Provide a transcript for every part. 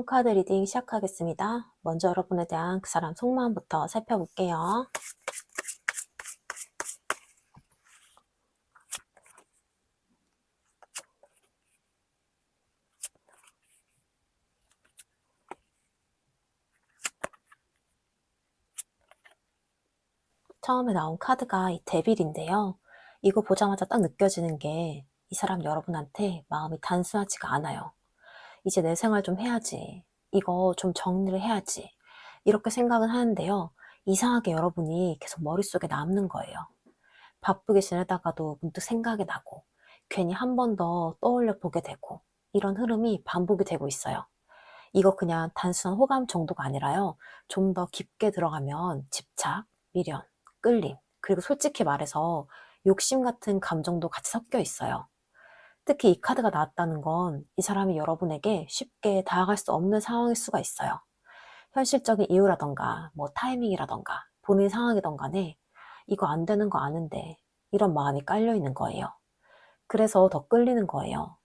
다음 카드 리딩 시작하겠습니다. 먼저 여러분에 대한 그 사람 속마음부터 살펴볼게요. 처음에 나온 카드가 이 데빌인데요. 이거 보자마자 딱 느껴지는 게 이 사람 여러분한테 마음이 단순하지가 않아요. 이제 내 생활 좀 해야지. 이거 좀 정리를 해야지. 이렇게 생각은 하는데요. 이상하게 여러분이 계속 머릿속에 남는 거예요. 바쁘게 지내다가도 문득 생각이 나고 괜히 한 번 더 떠올려 보게 되고 이런 흐름이 반복이 되고 있어요. 이거 그냥 단순한 호감 정도가 아니라요. 좀 더 깊게 들어가면 집착, 미련, 끌림, 그리고 솔직히 말해서 욕심 같은 감정도 같이 섞여 있어요. 특히 이 카드가 나왔다는 건 이 사람이 여러분에게 쉽게 다가갈 수 없는 상황일 수가 있어요. 현실적인 이유라던가 뭐 타이밍이라던가 본인 상황이던 간에 이거 안 되는 거 아는데 이런 마음이 깔려 있는 거예요. 그래서 더 끌리는 거예요.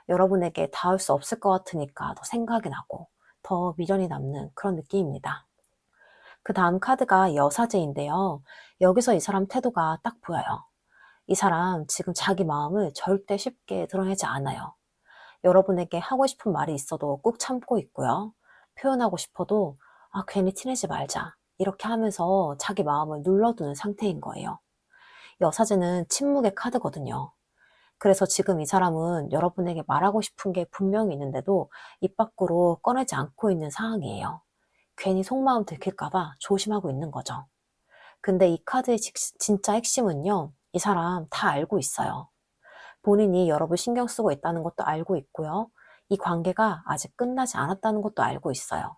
여러분에게 닿을 수 없을 것 같으니까 더 생각이 나고 더 미련이 남는 그런 느낌입니다. 그 다음 카드가 여사제인데요. 여기서 이 사람 태도가 딱 보여요. 이 사람 지금 자기 마음을 절대 쉽게 드러내지 않아요. 여러분에게 하고 싶은 말이 있어도 꾹 참고 있고요. 표현하고 싶어도 괜히 티내지 말자. 이렇게 하면서 자기 마음을 눌러두는 상태인 거예요. 여사제는 침묵의 카드거든요. 그래서 지금 이 사람은 여러분에게 말하고 싶은 게 분명히 있는데도 입 밖으로 꺼내지 않고 있는 상황이에요. 괜히 속마음 들킬까봐 조심하고 있는 거죠. 근데 이 카드의 진짜 핵심은요, 이 사람 다 알고 있어요. 본인이 여러분 신경 쓰고 있다는 것도 알고 있고요. 이 관계가 아직 끝나지 않았다는 것도 알고 있어요.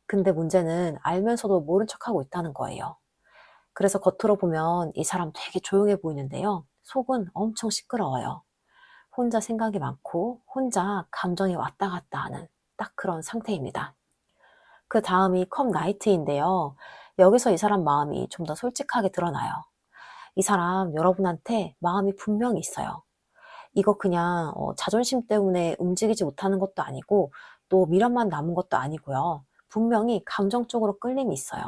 근데 문제는 알면서도 모른 척하고 있다는 거예요. 그래서 겉으로 보면 이 사람 되게 조용해 보이는데요. 속은 엄청 시끄러워요. 혼자 생각이 많고 혼자 감정이 왔다 갔다 하는 딱 그런 상태입니다. 그 다음이 컵 나이트인데요. 여기서 이 사람 마음이 좀 더 솔직하게 드러나요. 이 사람 여러분한테 마음이 분명히 있어요. 이거 그냥 자존심 때문에 움직이지 못하는 것도 아니고 또 미련만 남은 것도 아니고요. 분명히 감정적으로 끌림이 있어요.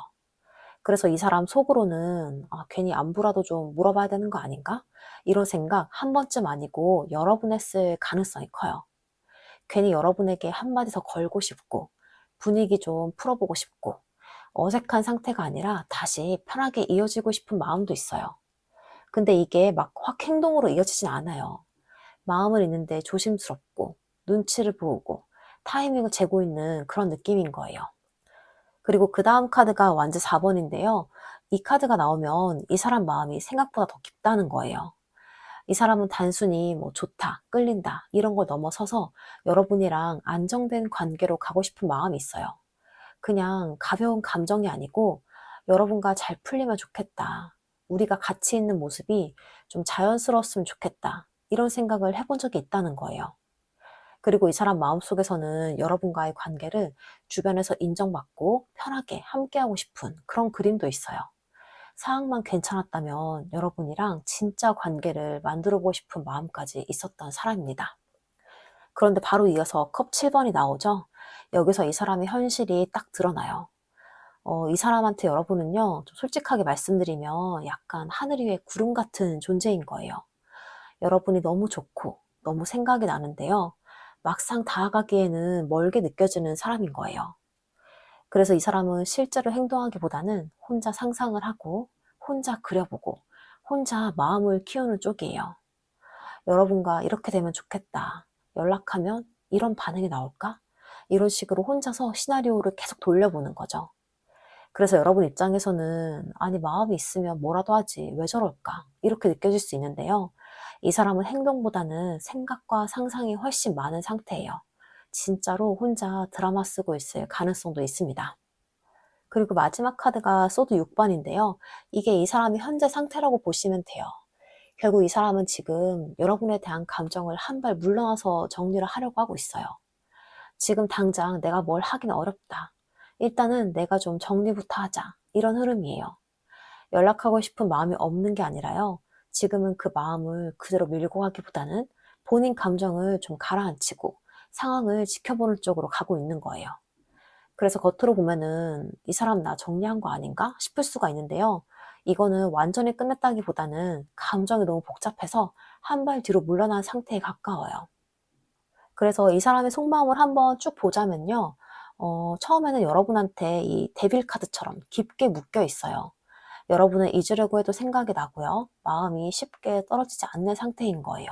그래서 이 사람 속으로는 괜히 안부라도 좀 물어봐야 되는 거 아닌가? 이런 생각 한 번쯤 아니고 여러 번 했을 가능성이 커요. 괜히 여러분에게 한마디 더 걸고 싶고 분위기 좀 풀어보고 싶고 어색한 상태가 아니라 다시 편하게 이어지고 싶은 마음도 있어요. 근데 이게 막 확 행동으로 이어지진 않아요. 마음을 읽는데 조심스럽고 눈치를 보고 타이밍을 재고 있는 그런 느낌인 거예요. 그리고 그 다음 카드가 완전 4번인데요. 이 카드가 나오면 이 사람 마음이 생각보다 더 깊다는 거예요. 이 사람은 단순히 뭐 좋다, 끌린다 이런 걸 넘어서서 여러분이랑 안정된 관계로 가고 싶은 마음이 있어요. 그냥 가벼운 감정이 아니고 여러분과 잘 풀리면 좋겠다. 우리가 같이 있는 모습이 좀 자연스러웠으면 좋겠다. 이런 생각을 해본 적이 있다는 거예요. 그리고 이 사람 마음속에서는 여러분과의 관계를 주변에서 인정받고 편하게 함께하고 싶은 그런 그림도 있어요. 상황만 괜찮았다면 여러분이랑 진짜 관계를 만들어보고 싶은 마음까지 있었던 사람입니다. 그런데 바로 이어서 컵 7번이 나오죠. 여기서 이 사람의 현실이 딱 드러나요. 이 사람한테 여러분은요, 좀 솔직하게 말씀드리면 약간 하늘 위의 구름 같은 존재인 거예요. 여러분이 너무 좋고 너무 생각이 나는데요. 막상 다가가기에는 멀게 느껴지는 사람인 거예요. 그래서 이 사람은 실제로 행동하기보다는 혼자 상상을 하고 혼자 그려보고 혼자 마음을 키우는 쪽이에요. 여러분과 이렇게 되면 좋겠다. 연락하면 이런 반응이 나올까? 이런 식으로 혼자서 시나리오를 계속 돌려보는 거죠. 그래서 여러분 입장에서는 아니 마음이 있으면 뭐라도 하지 왜 저럴까? 이렇게 느껴질 수 있는데요. 이 사람은 행동보다는 생각과 상상이 훨씬 많은 상태예요. 진짜로 혼자 드라마 쓰고 있을 가능성도 있습니다. 그리고 마지막 카드가 소드 6번인데요. 이게 이 사람의 현재 상태라고 보시면 돼요. 결국 이 사람은 지금 여러분에 대한 감정을 한 발 물러나서 정리를 하려고 하고 있어요. 지금 당장 내가 뭘 하긴 어렵다. 일단은 내가 좀 정리부터 하자. 이런 흐름이에요. 연락하고 싶은 마음이 없는 게 아니라요. 지금은 그 마음을 그대로 밀고 가기보다는 본인 감정을 좀 가라앉히고 상황을 지켜보는 쪽으로 가고 있는 거예요. 그래서 겉으로 보면은 '이 사람 나 정리한 거 아닌가?' 싶을 수가 있는데요. 이거는 완전히 끝냈다기보다는 감정이 너무 복잡해서 한 발 뒤로 물러난 상태에 가까워요. 그래서 이 사람의 속마음을 한번 쭉 보자면요. 처음에는 여러분한테 이 데빌 카드처럼 깊게 묶여 있어요. 여러분을 잊으려고 해도 생각이 나고요. 마음이 쉽게 떨어지지 않는 상태인 거예요.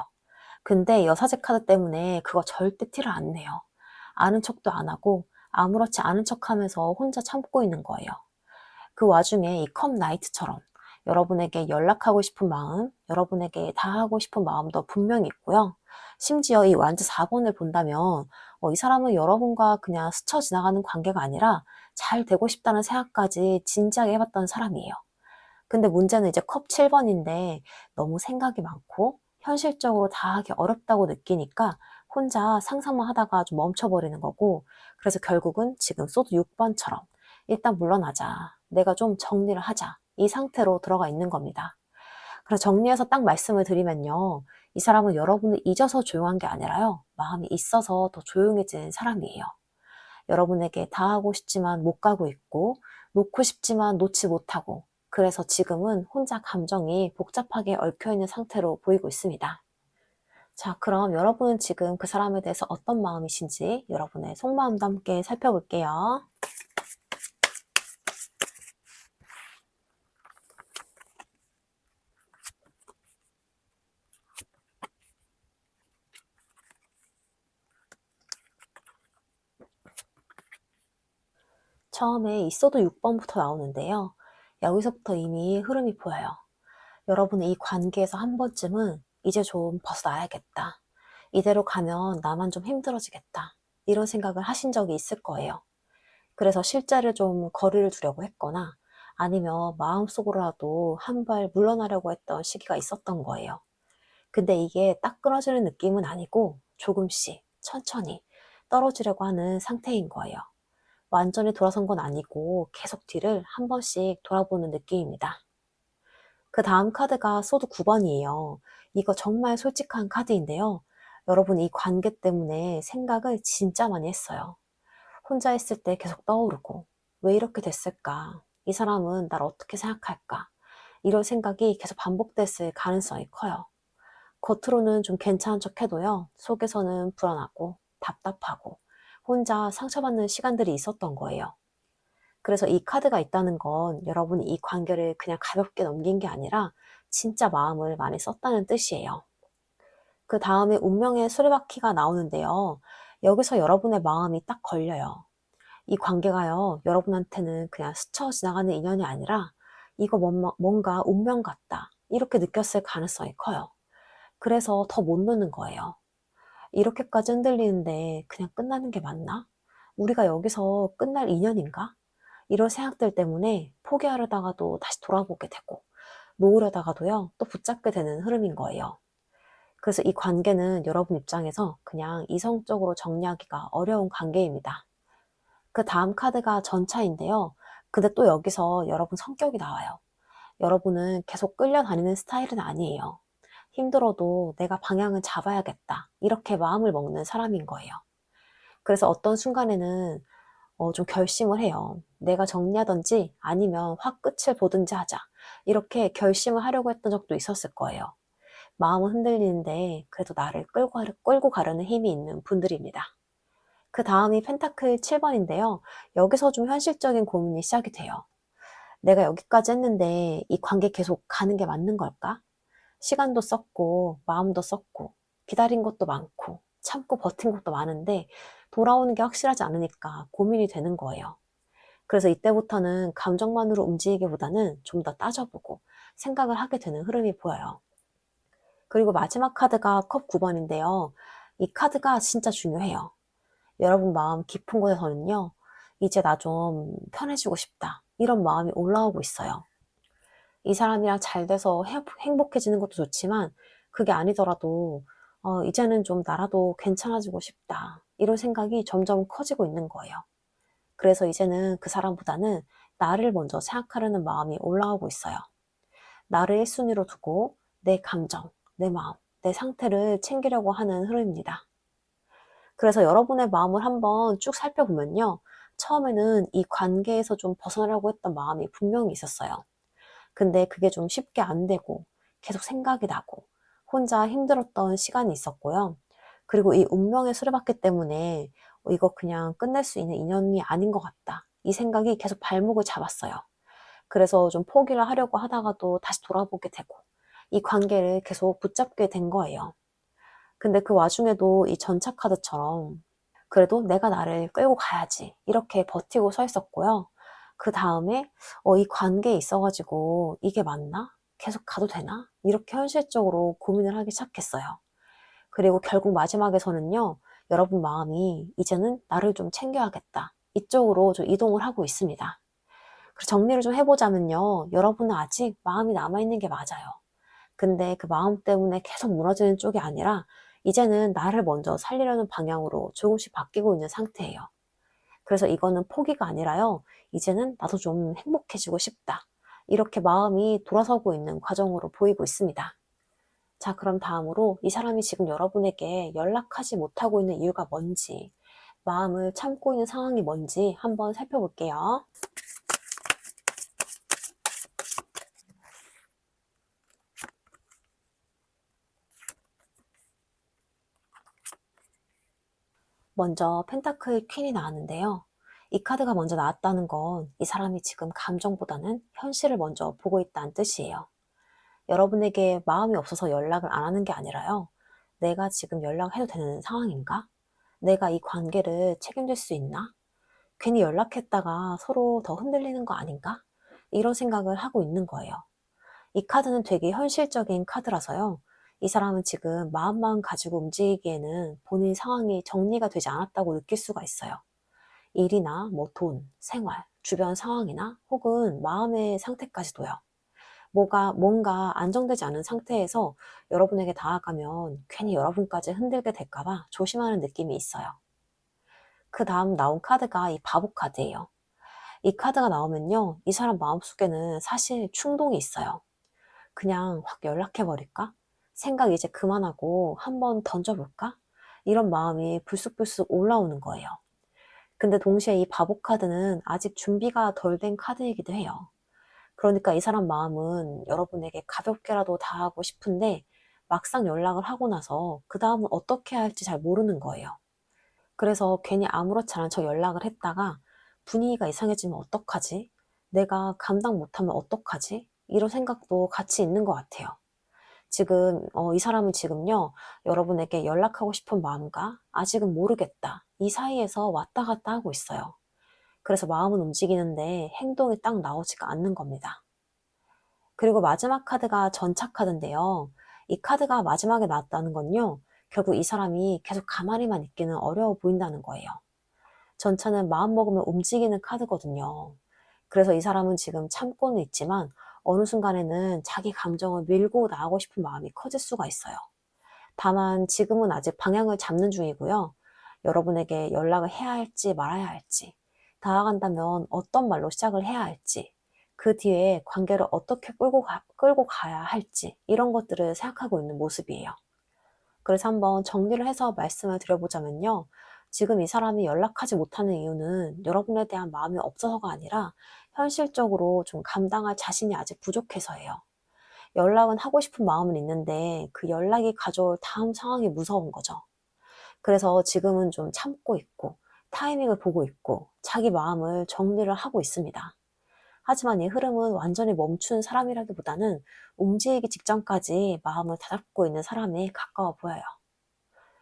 근데 여사제 카드 때문에 그거 절대 티를 안 내요. 아는 척도 안 하고 아무렇지 않은 척하면서 혼자 참고 있는 거예요. 그 와중에 이 컵 나이트처럼 여러분에게 연락하고 싶은 마음, 여러분에게 다 하고 싶은 마음도 분명히 있고요. 심지어 이 완즈 4번을 본다면 이 사람은 여러분과 그냥 스쳐 지나가는 관계가 아니라 잘 되고 싶다는 생각까지 진지하게 해봤던 사람이에요. 근데 문제는 이제 컵 7번인데 너무 생각이 많고 현실적으로 다 하기 어렵다고 느끼니까 혼자 상상만 하다가 좀 멈춰버리는 거고, 그래서 결국은 지금 소드 6번처럼 일단 물러나자, 내가 좀 정리를 하자, 이 상태로 들어가 있는 겁니다. 그래서 정리해서 딱 말씀을 드리면요, 이 사람은 여러분을 잊어서 조용한 게 아니라요, 마음이 있어서 더 조용해진 사람이에요. 여러분에게 다 하고 싶지만 못 가고 있고, 놓고 싶지만 놓지 못하고, 그래서 지금은 혼자 감정이 복잡하게 얽혀있는 상태로 보이고 있습니다. 자, 그럼 여러분은 지금 그 사람에 대해서 어떤 마음이신지 여러분의 속마음도 함께 살펴볼게요. 처음에 있어도 6번부터 나오는데요. 여기서부터 이미 흐름이 보여요. 여러분의 이 관계에서 한 번쯤은 이제 좀 벗어나야겠다, 이대로 가면 나만 좀 힘들어지겠다, 이런 생각을 하신 적이 있을 거예요. 그래서 실제로 좀 거리를 두려고 했거나 아니면 마음속으로라도 한 발 물러나려고 했던 시기가 있었던 거예요. 근데 이게 딱 끊어지는 느낌은 아니고 조금씩 천천히 떨어지려고 하는 상태인 거예요. 완전히 돌아선 건 아니고 계속 뒤를 한 번씩 돌아보는 느낌입니다. 그 다음 카드가 소드 9번이에요. 이거 정말 솔직한 카드인데요. 여러분 이 관계 때문에 생각을 진짜 많이 했어요. 혼자 있을 때 계속 떠오르고, 왜 이렇게 됐을까? 이 사람은 날 어떻게 생각할까? 이런 생각이 계속 반복됐을 가능성이 커요. 겉으로는 좀 괜찮은 척 해도요, 속에서는 불안하고 답답하고 혼자 상처받는 시간들이 있었던 거예요. 그래서 이 카드가 있다는 건 여러분이 이 관계를 그냥 가볍게 넘긴 게 아니라 진짜 마음을 많이 썼다는 뜻이에요. 그 다음에 운명의 수레바퀴가 나오는데요. 여기서 여러분의 마음이 딱 걸려요. 이 관계가요, 여러분한테는 그냥 스쳐 지나가는 인연이 아니라 이거 뭔가 운명 같다, 이렇게 느꼈을 가능성이 커요. 그래서 더 못 놓는 거예요. 이렇게까지 흔들리는데 그냥 끝나는 게 맞나? 우리가 여기서 끝날 인연인가? 이런 생각들 때문에 포기하려다가도 다시 돌아보게 되고, 놓으려다가도요, 또 붙잡게 되는 흐름인 거예요. 그래서 이 관계는 여러분 입장에서 그냥 이성적으로 정리하기가 어려운 관계입니다. 그 다음 카드가 전차인데요. 근데 또 여기서 여러분 성격이 나와요. 여러분은 계속 끌려다니는 스타일은 아니에요. 힘들어도 내가 방향을 잡아야겠다, 이렇게 마음을 먹는 사람인 거예요. 그래서 어떤 순간에는 좀 결심을 해요. 내가 정리하든지 아니면 확 끝을 보든지 하자, 이렇게 결심을 하려고 했던 적도 있었을 거예요. 마음은 흔들리는데 그래도 나를 끌고 가려는 힘이 있는 분들입니다. 그 다음이 펜타클 7번인데요. 여기서 좀 현실적인 고민이 시작이 돼요. 내가 여기까지 했는데 이 관계 계속 가는 게 맞는 걸까? 시간도 썼고 마음도 썼고 기다린 것도 많고 참고 버틴 것도 많은데 돌아오는 게 확실하지 않으니까 고민이 되는 거예요. 그래서 이때부터는 감정만으로 움직이기보다는 좀 더 따져보고 생각을 하게 되는 흐름이 보여요. 그리고 마지막 카드가 컵 9번인데요. 이 카드가 진짜 중요해요. 여러분 마음 깊은 곳에서는요, 이제 나 좀 편해지고 싶다, 이런 마음이 올라오고 있어요. 이 사람이랑 잘 돼서 행복해지는 것도 좋지만 그게 아니더라도 이제는 좀 나라도 괜찮아지고 싶다, 이런 생각이 점점 커지고 있는 거예요. 그래서 이제는 그 사람보다는 나를 먼저 생각하려는 마음이 올라오고 있어요. 나를 1순위로 두고 내 감정, 내 마음, 내 상태를 챙기려고 하는 흐름입니다. 그래서 여러분의 마음을 한번 쭉 살펴보면요. 처음에는 이 관계에서 좀 벗어나려고 했던 마음이 분명히 있었어요. 근데 그게 좀 쉽게 안 되고 계속 생각이 나고 혼자 힘들었던 시간이 있었고요. 그리고 이 운명의 수레바퀴 때문에 이거 그냥 끝낼 수 있는 인연이 아닌 것 같다. 이 생각이 계속 발목을 잡았어요. 그래서 좀 포기를 하려고 하다가도 다시 돌아보게 되고 이 관계를 계속 붙잡게 된 거예요. 근데 그 와중에도 이 전차카드처럼 그래도 '내가 나를 끌고 가야지.' 이렇게 버티고 서 있었고요. 그다음에 이 관계에 있어 가지고 '이게 맞나? 계속 가도 되나?' 이렇게 현실적으로 고민을 하기 시작했어요. 그리고 결국 마지막에서는요. 여러분 마음이 '이제는 나를 좀 챙겨야겠다.' 이쪽으로 좀 이동을 하고 있습니다. 그래서 정리를 좀 해 보자면요. 여러분은 아직 마음이 남아 있는 게 맞아요. 근데 그 마음 때문에 계속 무너지는 쪽이 아니라 이제는 나를 먼저 살리려는 방향으로 조금씩 바뀌고 있는 상태예요. 그래서 이거는 포기가 아니라요. 이제는 '나도 좀 행복해지고 싶다.' 이렇게 마음이 돌아서고 있는 과정으로 보이고 있습니다. 자, 그럼 다음으로 이 사람이 지금 여러분에게 연락하지 못하고 있는 이유가 뭔지, 마음을 참고 있는 상황이 뭔지 한번 살펴볼게요. 먼저 펜타클 퀸이 나왔는데요. 이 카드가 먼저 나왔다는 건 이 사람이 지금 감정보다는 현실을 먼저 보고 있다는 뜻이에요. 여러분에게 마음이 없어서 연락을 안 하는 게 아니라요. 내가 지금 연락해도 되는 상황인가? 내가 이 관계를 책임질 수 있나? 괜히 연락했다가 서로 더 흔들리는 거 아닌가? 이런 생각을 하고 있는 거예요. 이 카드는 되게 현실적인 카드라서요. 이 사람은 지금 마음만 가지고 움직이기에는 본인 상황이 정리가 되지 않았다고 느낄 수가 있어요. 일이나 뭐 돈, 생활, 주변 상황이나 혹은 마음의 상태까지도요. 뭔가 안정되지 않은 상태에서 여러분에게 다가가면 괜히 여러분까지 흔들게 될까봐 조심하는 느낌이 있어요. 그 다음 나온 카드가 이 바보 카드예요. 이 카드가 나오면요. 이 사람 마음속에는 사실 충동이 있어요. 그냥 확 연락해버릴까? 생각 이제 그만하고 한번 던져볼까? 이런 마음이 불쑥불쑥 올라오는 거예요. 근데 동시에 이 바보 카드는 아직 준비가 덜 된 카드이기도 해요. 그러니까 이 사람 마음은 여러분에게 가볍게라도 다하고 싶은데 막상 연락을 하고 나서 그 다음은 어떻게 해야 할지 잘 모르는 거예요. 그래서 괜히 아무렇지 않은 척 연락을 했다가 분위기가 이상해지면 어떡하지? 내가 감당 못하면 어떡하지? 이런 생각도 같이 있는 것 같아요. 지금 이 사람은 지금요. 여러분에게 연락하고 싶은 마음과 아직은 모르겠다. 이 사이에서 왔다 갔다 하고 있어요. 그래서 마음은 움직이는데 행동이 딱 나오지가 않는 겁니다. 그리고 마지막 카드가 전차 카드인데요. 이 카드가 마지막에 나왔다는 건요. 결국 이 사람이 계속 가만히만 있기는 어려워 보인다는 거예요. 전차는 마음먹으면 움직이는 카드거든요. 그래서 이 사람은 지금 참고는 있지만 어느 순간에는 자기 감정을 밀고 나가고 싶은 마음이 커질 수가 있어요. 다만 지금은 아직 방향을 잡는 중이고요. 여러분에게 연락을 해야 할지 말아야 할지, 다가간다면 어떤 말로 시작을 해야 할지, 그 뒤에 관계를 어떻게 끌고 가야 할지 이런 것들을 생각하고 있는 모습이에요. 그래서 한번 정리를 해서 말씀을 드려보자면요. 지금 이 사람이 연락하지 못하는 이유는 여러분에 대한 마음이 없어서가 아니라 현실적으로 좀 감당할 자신이 아직 부족해서예요. 연락은 하고 싶은 마음은 있는데 그 연락이 가져올 다음 상황이 무서운 거죠. 그래서 지금은 좀 참고 있고 타이밍을 보고 있고 자기 마음을 정리를 하고 있습니다. 하지만 이 흐름은 완전히 멈춘 사람이라기보다는 움직이기 직전까지 마음을 다잡고 있는 사람에 가까워 보여요.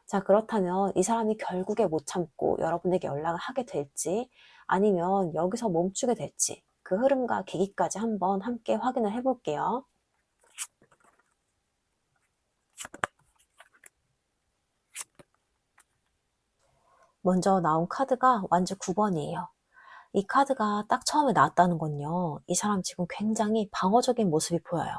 자, 그렇다면 이 사람이 결국에 못 참고 여러분에게 연락을 하게 될지 아니면 여기서 멈추게 될지 그 흐름과 계기까지 한번 함께 확인을 해볼게요. 먼저 나온 카드가 완전 9번이에요. 이 카드가 딱 처음에 나왔다는 건요. 이 사람 지금 굉장히 방어적인 모습이 보여요.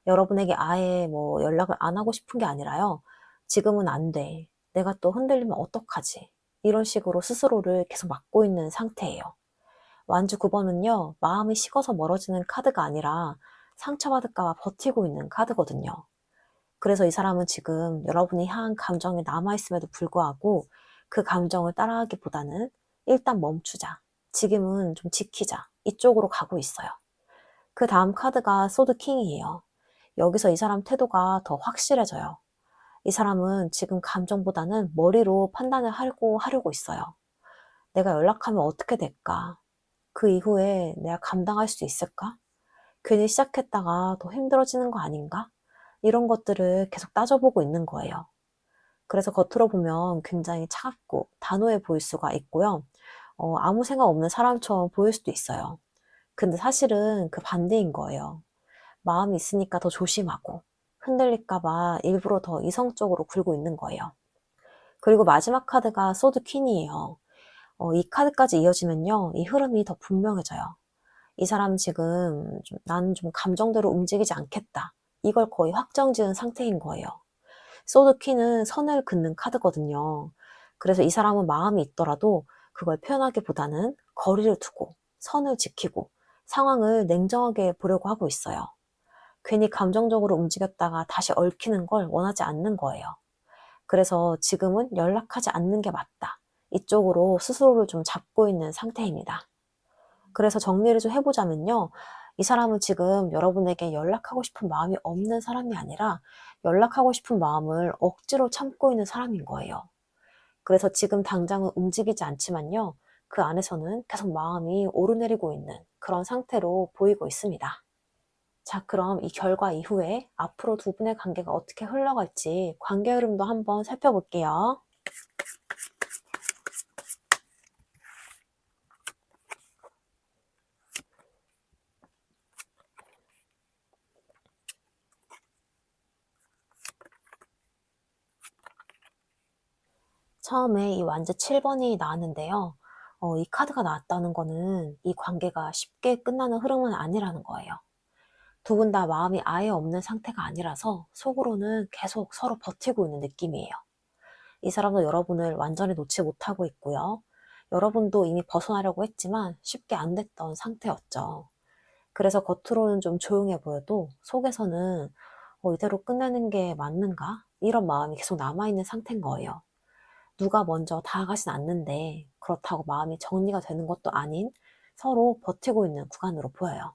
여러분에게 아예 뭐 연락을 안 하고 싶은 게 아니라요. 지금은 안 돼. 내가 또 흔들리면 어떡하지? 이런 식으로 스스로를 계속 막고 있는 상태예요. 완주 9번은요. 마음이 식어서 멀어지는 카드가 아니라 상처받을까 봐 버티고 있는 카드거든요. 그래서 이 사람은 지금 여러분이 향한 감정이 남아있음에도 불구하고 그 감정을 따라하기보다는 일단 멈추자. 지금은 좀 지키자. 이쪽으로 가고 있어요. 그 다음 카드가 소드 킹이에요. 여기서 이 사람 태도가 더 확실해져요. 이 사람은 지금 감정보다는 머리로 판단을 하려고 있어요. 내가 연락하면 어떻게 될까? 그 이후에 내가 감당할 수 있을까? 괜히 시작했다가 더 힘들어지는 거 아닌가? 이런 것들을 계속 따져보고 있는 거예요. 그래서 겉으로 보면 굉장히 차갑고 단호해 보일 수가 있고요. 아무 생각 없는 사람처럼 보일 수도 있어요. 근데 사실은 그 반대인 거예요. 마음이 있으니까 더 조심하고 흔들릴까 봐 일부러 더 이성적으로 굴고 있는 거예요. 그리고 마지막 카드가 소드 퀸이에요. 이 카드까지 이어지면요. 이 흐름이 더 분명해져요. 이 사람 지금 나는 좀 감정대로 움직이지 않겠다. 이걸 거의 확정 지은 상태인 거예요. 소드 퀸은 선을 긋는 카드거든요. 그래서 이 사람은 마음이 있더라도 그걸 표현하기보다는 거리를 두고 선을 지키고 상황을 냉정하게 보려고 하고 있어요. 괜히 감정적으로 움직였다가 다시 얽히는 걸 원하지 않는 거예요. 그래서 지금은 연락하지 않는 게 맞다. 이쪽으로 스스로를 좀 잡고 있는 상태입니다. 그래서 정리를 좀 해보자면요. 이 사람은 지금 여러분에게 연락하고 싶은 마음이 없는 사람이 아니라 연락하고 싶은 마음을 억지로 참고 있는 사람인 거예요. 그래서 지금 당장은 움직이지 않지만요. 그 안에서는 계속 마음이 오르내리고 있는 그런 상태로 보이고 있습니다. 자, 그럼 이 결과 이후에 앞으로 두 분의 관계가 어떻게 흘러갈지 관계 흐름도 한번 살펴볼게요. 처음에 이 완즈 7번이 나왔는데요. 이 카드가 나왔다는 거는 이 관계가 쉽게 끝나는 흐름은 아니라는 거예요. 두 분 다 마음이 아예 없는 상태가 아니라서 속으로는 계속 서로 버티고 있는 느낌이에요. 이 사람도 여러분을 완전히 놓지 못하고 있고요. 여러분도 이미 벗어나려고 했지만 쉽게 안 됐던 상태였죠. 그래서 겉으로는 좀 조용해 보여도 속에서는 이대로 끝내는 게 맞는가? 이런 마음이 계속 남아있는 상태인 거예요. 누가 먼저 다가가진 않는데 그렇다고 마음이 정리가 되는 것도 아닌 서로 버티고 있는 구간으로 보여요.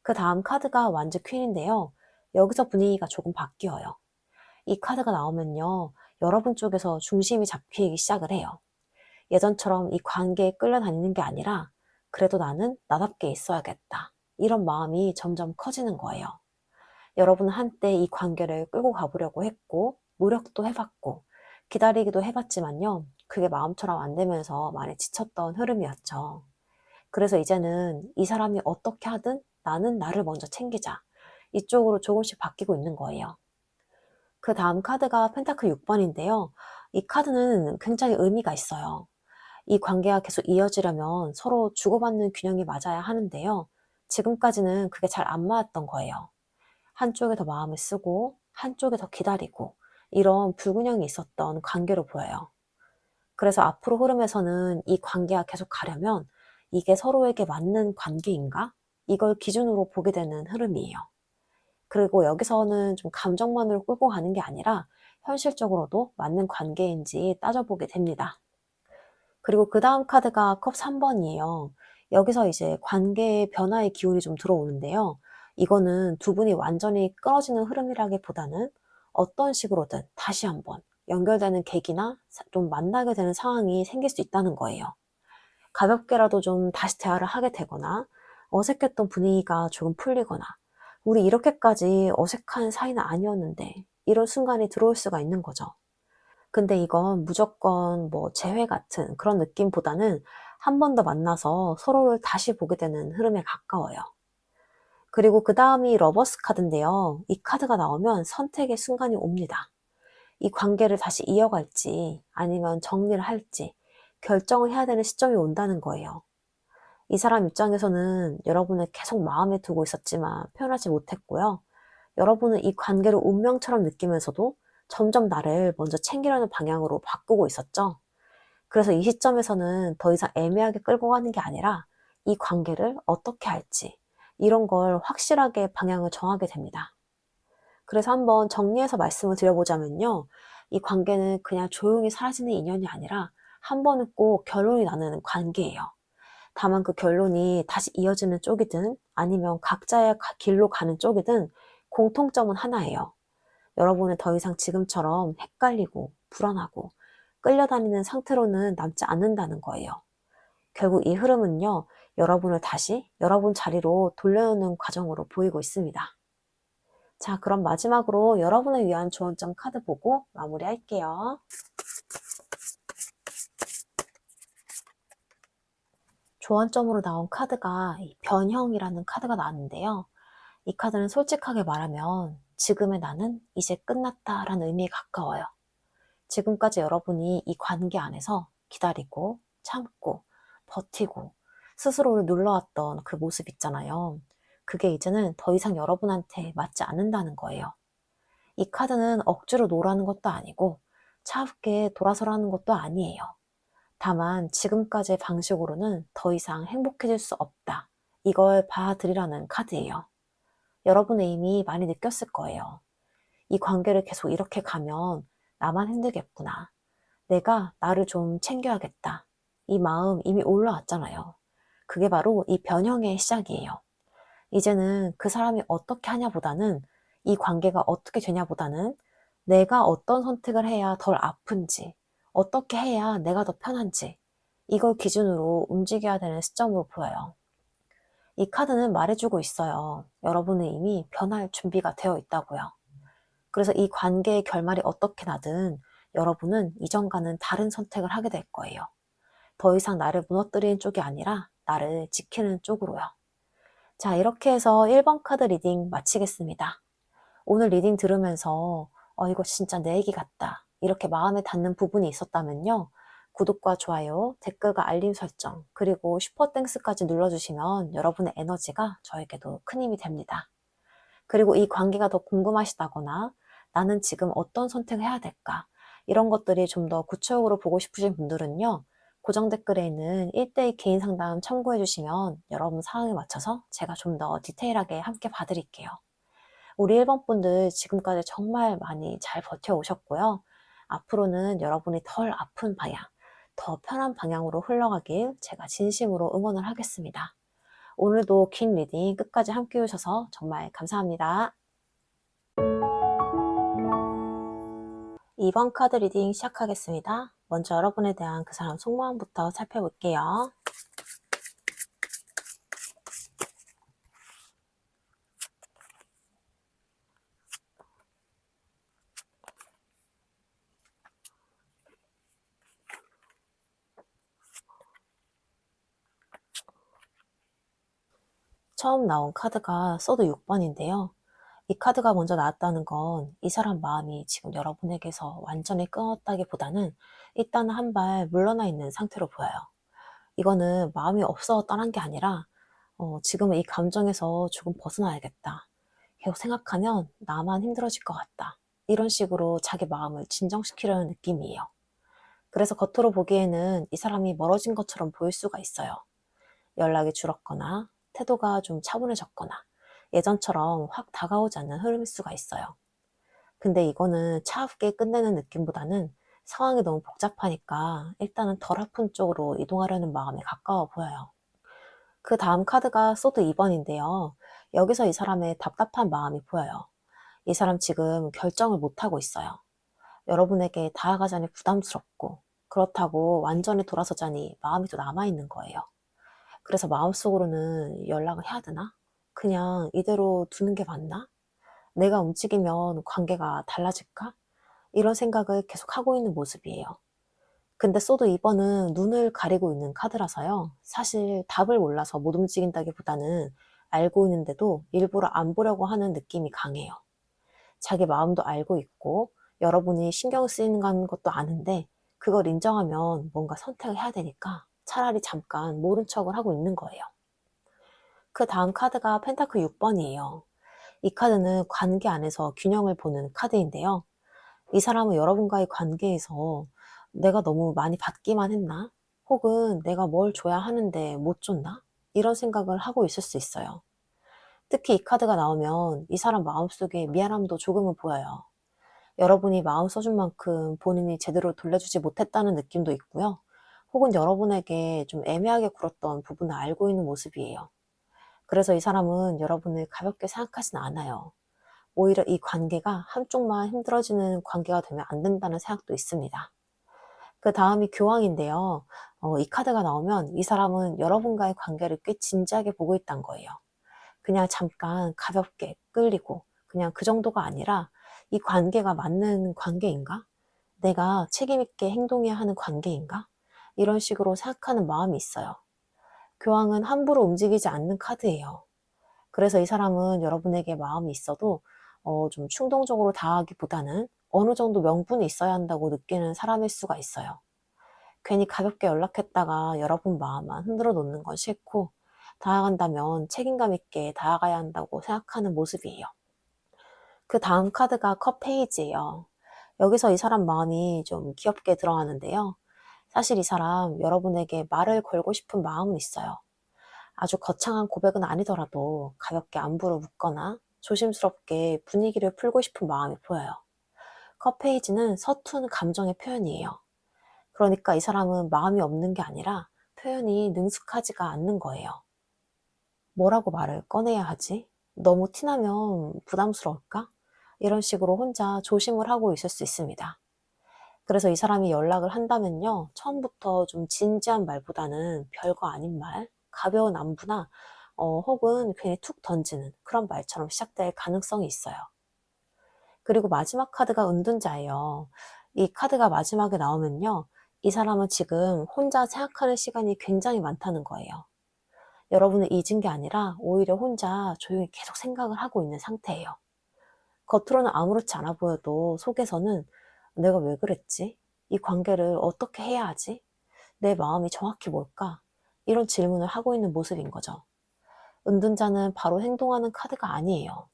그 다음 카드가 완즈 퀸인데요. 여기서 분위기가 조금 바뀌어요. 이 카드가 나오면요. 여러분 쪽에서 중심이 잡히기 시작을 해요. 예전처럼 이 관계에 끌려다니는 게 아니라 그래도 나는 나답게 있어야겠다. 이런 마음이 점점 커지는 거예요. 여러분은 한때 이 관계를 끌고 가보려고 했고 노력도 해봤고 기다리기도 해봤지만요. 그게 마음처럼 안 되면서 많이 지쳤던 흐름이었죠. 그래서 이제는 이 사람이 어떻게 하든 나는 나를 먼저 챙기자. 이쪽으로 조금씩 바뀌고 있는 거예요. 그 다음 카드가 펜타클 6번인데요. 이 카드는 굉장히 의미가 있어요. 이 관계가 계속 이어지려면 서로 주고받는 균형이 맞아야 하는데요. 지금까지는 그게 잘 안 맞았던 거예요. 한쪽에 더 마음을 쓰고 한쪽에 더 기다리고 이런 불균형이 있었던 관계로 보여요. 그래서 앞으로 흐름에서는 이 관계가 계속 가려면 이게 서로에게 맞는 관계인가? 이걸 기준으로 보게 되는 흐름이에요. 그리고 여기서는 좀 감정만으로 끌고 가는 게 아니라 현실적으로도 맞는 관계인지 따져보게 됩니다. 그리고 그 다음 카드가 컵 3번이에요. 여기서 이제 관계의 변화의 기운이 좀 들어오는데요. 이거는 두 분이 완전히 끊어지는 흐름이라기보다는 어떤 식으로든 다시 한번 연결되는 계기나 좀 만나게 되는 상황이 생길 수 있다는 거예요. 가볍게라도 좀 다시 대화를 하게 되거나 어색했던 분위기가 조금 풀리거나 우리 이렇게까지 어색한 사이는 아니었는데 이런 순간이 들어올 수가 있는 거죠. 근데 이건 무조건 뭐 재회 같은 그런 느낌보다는 한 번 더 만나서 서로를 다시 보게 되는 흐름에 가까워요. 그리고 그 다음이 러버스 카드인데요. 이 카드가 나오면 선택의 순간이 옵니다. 이 관계를 다시 이어갈지 아니면 정리를 할지 결정을 해야 되는 시점이 온다는 거예요. 이 사람 입장에서는 여러분을 계속 마음에 두고 있었지만 표현하지 못했고요. 여러분은 이 관계를 운명처럼 느끼면서도 점점 나를 먼저 챙기려는 방향으로 바꾸고 있었죠. 그래서 이 시점에서는 더 이상 애매하게 끌고 가는 게 아니라 이 관계를 어떻게 할지 이런 걸 확실하게 방향을 정하게 됩니다. 그래서 한번 정리해서 말씀을 드려보자면요. 이 관계는 그냥 조용히 사라지는 인연이 아니라 한 번은 꼭 결론이 나는 관계예요. 다만 그 결론이 다시 이어지는 쪽이든 아니면 각자의 길로 가는 쪽이든 공통점은 하나예요. 여러분은 더 이상 지금처럼 헷갈리고 불안하고 끌려다니는 상태로는 남지 않는다는 거예요. 결국 이 흐름은요, 여러분을 다시 여러분 자리로 돌려놓는 과정으로 보이고 있습니다. 자, 그럼 마지막으로 여러분을 위한 조언점 카드 보고 마무리할게요. 조언점으로 나온 카드가 이 변형이라는 카드가 나왔는데요. 이 카드는 솔직하게 말하면 지금의 나는 이제 끝났다라는 의미에 가까워요. 지금까지 여러분이 이 관계 안에서 기다리고 참고 버티고 스스로를 눌러왔던 그 모습 있잖아요. 그게 이제는 더 이상 여러분한테 맞지 않는다는 거예요. 이 카드는 억지로 놓으라는 것도 아니고 차갑게 돌아서라는 것도 아니에요. 다만 지금까지의 방식으로는 더 이상 행복해질 수 없다. 이걸 봐드리라는 카드예요. 여러분은 이미 많이 느꼈을 거예요. 이 관계를 계속 이렇게 가면 나만 힘들겠구나. 내가 나를 좀 챙겨야겠다. 이 마음 이미 올라왔잖아요. 그게 바로 이 변형의 시작이에요. 이제는 그 사람이 어떻게 하냐보다는 이 관계가 어떻게 되냐보다는 내가 어떤 선택을 해야 덜 아픈지, 어떻게 해야 내가 더 편한지, 이걸 기준으로 움직여야 되는 시점으로 보여요. 이 카드는 말해주고 있어요. 여러분은 이미 변할 준비가 되어 있다고요. 그래서 이 관계의 결말이 어떻게 나든 여러분은 이전과는 다른 선택을 하게 될 거예요. 더 이상 나를 무너뜨리는 쪽이 아니라 나를 지키는 쪽으로요. 자, 이렇게 해서 1번 카드 리딩 마치겠습니다. 오늘 리딩 들으면서 이거 진짜 내 얘기 같다. 이렇게 마음에 닿는 부분이 있었다면요. 구독과 좋아요, 댓글과 알림 설정, 그리고 슈퍼땡스까지 눌러주시면 여러분의 에너지가 저에게도 큰 힘이 됩니다. 그리고 이 관계가 더 궁금하시다거나 나는 지금 어떤 선택을 해야 될까? 이런 것들이 좀 더 구체적으로 보고 싶으신 분들은요. 고정 댓글에 있는 1대1 개인 상담 참고해 주시면 여러분 상황에 맞춰서 제가 좀 더 디테일하게 함께 봐드릴게요. 우리 1번 분들 지금까지 정말 많이 잘 버텨오셨고요. 앞으로는 여러분이 덜 아픈 방향, 더 편한 방향으로 흘러가길 제가 진심으로 응원을 하겠습니다. 오늘도 긴 리딩 끝까지 함께 해주셔서 정말 감사합니다. 2번 카드 리딩 시작하겠습니다. 먼저 여러분에 대한 그 사람 속마음부터 살펴볼게요. 처음 나온 카드가 소드 6번인데요. 이 카드가 먼저 나왔다는 건 이 사람 마음이 지금 여러분에게서 완전히 끊었다기보다는 일단 한 발 물러나 있는 상태로 보여요. 이거는 마음이 없어 떠난 게 아니라 지금은 이 감정에서 조금 벗어나야겠다. 계속 생각하면 나만 힘들어질 것 같다. 이런 식으로 자기 마음을 진정시키려는 느낌이에요. 그래서 겉으로 보기에는 이 사람이 멀어진 것처럼 보일 수가 있어요. 연락이 줄었거나 태도가 좀 차분해졌거나 예전처럼 확 다가오지 않는 흐름일 수가 있어요. 근데 이거는 차갑게 끝내는 느낌보다는 상황이 너무 복잡하니까 일단은 덜 아픈 쪽으로 이동하려는 마음에 가까워 보여요. 그 다음 카드가 소드 2번인데요. 여기서 이 사람의 답답한 마음이 보여요. 이 사람 지금 결정을 못하고 있어요. 여러분에게 다가가자니 부담스럽고 그렇다고 완전히 돌아서자니 마음이 또 남아있는 거예요. 그래서 마음속으로는 연락을 해야 되나? 그냥 이대로 두는 게 맞나? 내가 움직이면 관계가 달라질까? 이런 생각을 계속 하고 있는 모습이에요. 근데 소드 2번은 눈을 가리고 있는 카드라서요. 사실 답을 몰라서 못 움직인다기보다는 알고 있는데도 일부러 안 보려고 하는 느낌이 강해요. 자기 마음도 알고 있고 여러분이 신경 쓰이는 것도 아는데 그걸 인정하면 뭔가 선택을 해야 되니까 차라리 잠깐 모른 척을 하고 있는 거예요. 그 다음 카드가 펜타클 6번이에요. 이 카드는 관계 안에서 균형을 보는 카드인데요. 이 사람은 여러분과의 관계에서 내가 너무 많이 받기만 했나? 혹은 내가 뭘 줘야 하는데 못 줬나? 이런 생각을 하고 있을 수 있어요. 특히 이 카드가 나오면 이 사람 마음속에 미안함도 조금은 보여요. 여러분이 마음 써준 만큼 본인이 제대로 돌려주지 못했다는 느낌도 있고요. 혹은 여러분에게 좀 애매하게 굴었던 부분을 알고 있는 모습이에요. 그래서 이 사람은 여러분을 가볍게 생각하진 않아요. 오히려 이 관계가 한쪽만 힘들어지는 관계가 되면 안 된다는 생각도 있습니다. 그 다음이 교황인데요. 이 카드가 나오면 이 사람은 여러분과의 관계를 꽤 진지하게 보고 있다는 거예요. 그냥 잠깐 가볍게 끌리고 그냥 그 정도가 아니라 이 관계가 맞는 관계인가? 내가 책임있게 행동해야 하는 관계인가? 이런 식으로 생각하는 마음이 있어요. 교황은 함부로 움직이지 않는 카드예요. 그래서 이 사람은 여러분에게 마음이 있어도 좀 충동적으로 다하기보다는 어느 정도 명분이 있어야 한다고 느끼는 사람일 수가 있어요. 괜히 가볍게 연락했다가 여러분 마음만 흔들어 놓는 건 싫고, 다가간다면 책임감 있게 다가가야 한다고 생각하는 모습이에요. 그 다음 카드가 컵 페이지예요. 여기서 이 사람 마음이 좀 귀엽게 들어가는데요. 사실 이 사람 여러분에게 말을 걸고 싶은 마음은 있어요. 아주 거창한 고백은 아니더라도 가볍게 안부를 묻거나 조심스럽게 분위기를 풀고 싶은 마음이 보여요. 컵 페이지는 서툰 감정의 표현이에요. 그러니까 이 사람은 마음이 없는 게 아니라 표현이 능숙하지가 않는 거예요. 뭐라고 말을 꺼내야 하지? 너무 티나면 부담스러울까? 이런 식으로 혼자 조심을 하고 있을 수 있습니다. 그래서 이 사람이 연락을 한다면요, 처음부터 좀 진지한 말보다는 별거 아닌 말, 가벼운 안부나 혹은 괜히 툭 던지는 그런 말처럼 시작될 가능성이 있어요. 그리고 마지막 카드가 은둔자예요. 이 카드가 마지막에 나오면요, 이 사람은 지금 혼자 생각하는 시간이 굉장히 많다는 거예요. 여러분을 잊은 게 아니라 오히려 혼자 조용히 계속 생각을 하고 있는 상태예요. 겉으로는 아무렇지 않아 보여도 속에서는 내가 왜 그랬지? 이 관계를 어떻게 해야 하지? 내 마음이 정확히 뭘까? 이런 질문을 하고 있는 모습인 거죠. 은둔자는 바로 행동하는 카드가 아니에요.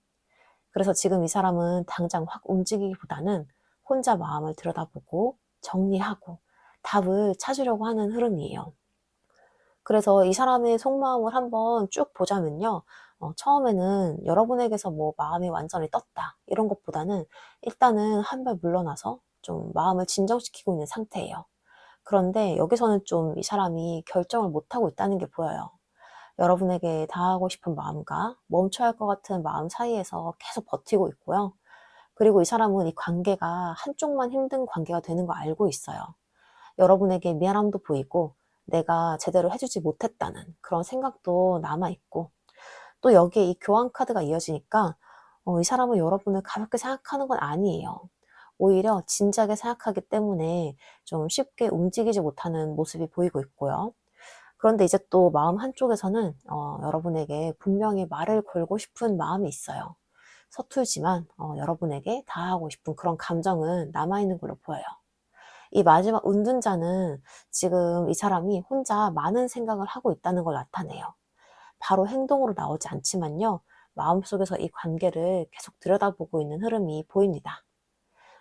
그래서 지금 이 사람은 당장 확 움직이기보다는 혼자 마음을 들여다보고 정리하고 답을 찾으려고 하는 흐름이에요. 그래서 이 사람의 속마음을 한번 쭉 보자면요. 처음에는 여러분에게서 뭐 마음이 완전히 떴다, 이런 것보다는 일단은 한 발 물러나서 좀 마음을 진정시키고 있는 상태예요. 그런데 여기서는 좀 이 사람이 결정을 못하고 있다는 게 보여요. 여러분에게 다하고 싶은 마음과 멈춰야 할 것 같은 마음 사이에서 계속 버티고 있고요. 그리고 이 사람은 이 관계가 한쪽만 힘든 관계가 되는 거 알고 있어요. 여러분에게 미안함도 보이고 내가 제대로 해주지 못했다는 그런 생각도 남아있고, 또 여기에 이 교환 카드가 이어지니까 이 사람은 여러분을 가볍게 생각하는 건 아니에요. 오히려 진지하게 생각하기 때문에 좀 쉽게 움직이지 못하는 모습이 보이고 있고요. 그런데 이제 또 마음 한쪽에서는 여러분에게 분명히 말을 걸고 싶은 마음이 있어요. 서툴지만 여러분에게 다하고 싶은 그런 감정은 남아있는 걸로 보여요. 이 마지막 운둔자는 지금 이 사람이 혼자 많은 생각을 하고 있다는 걸 나타내요. 바로 행동으로 나오지 않지만요, 마음속에서 이 관계를 계속 들여다보고 있는 흐름이 보입니다.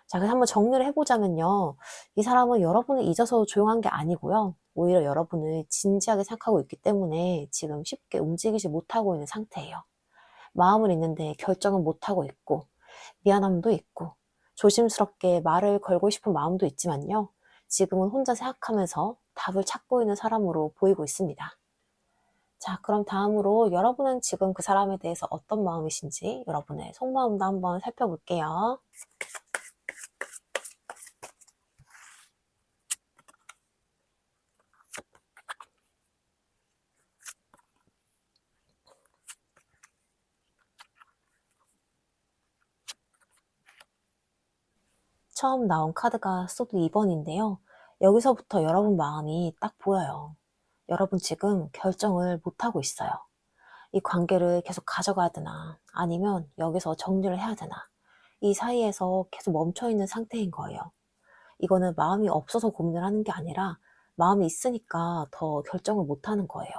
자, 그래서 한번 정리를 해보자면요, 이 사람은 여러분을 잊어서 조용한 게 아니고요, 오히려 여러분을 진지하게 생각하고 있기 때문에 지금 쉽게 움직이지 못하고 있는 상태예요. 마음은 있는데 결정은 못하고 있고, 미안함도 있고, 조심스럽게 말을 걸고 싶은 마음도 있지만요, 지금은 혼자 생각하면서 답을 찾고 있는 사람으로 보이고 있습니다. 자, 그럼 다음으로 여러분은 지금 그 사람에 대해서 어떤 마음이신지 여러분의 속마음도 한번 살펴볼게요. 처음 나온 카드가 소드 2번인데요. 여기서부터 여러분 마음이 딱 보여요. 여러분 지금 결정을 못하고 있어요. 이 관계를 계속 가져가야 되나, 아니면 여기서 정리를 해야 되나, 이 사이에서 계속 멈춰있는 상태인 거예요. 이거는 마음이 없어서 고민을 하는 게 아니라 마음이 있으니까 더 결정을 못하는 거예요.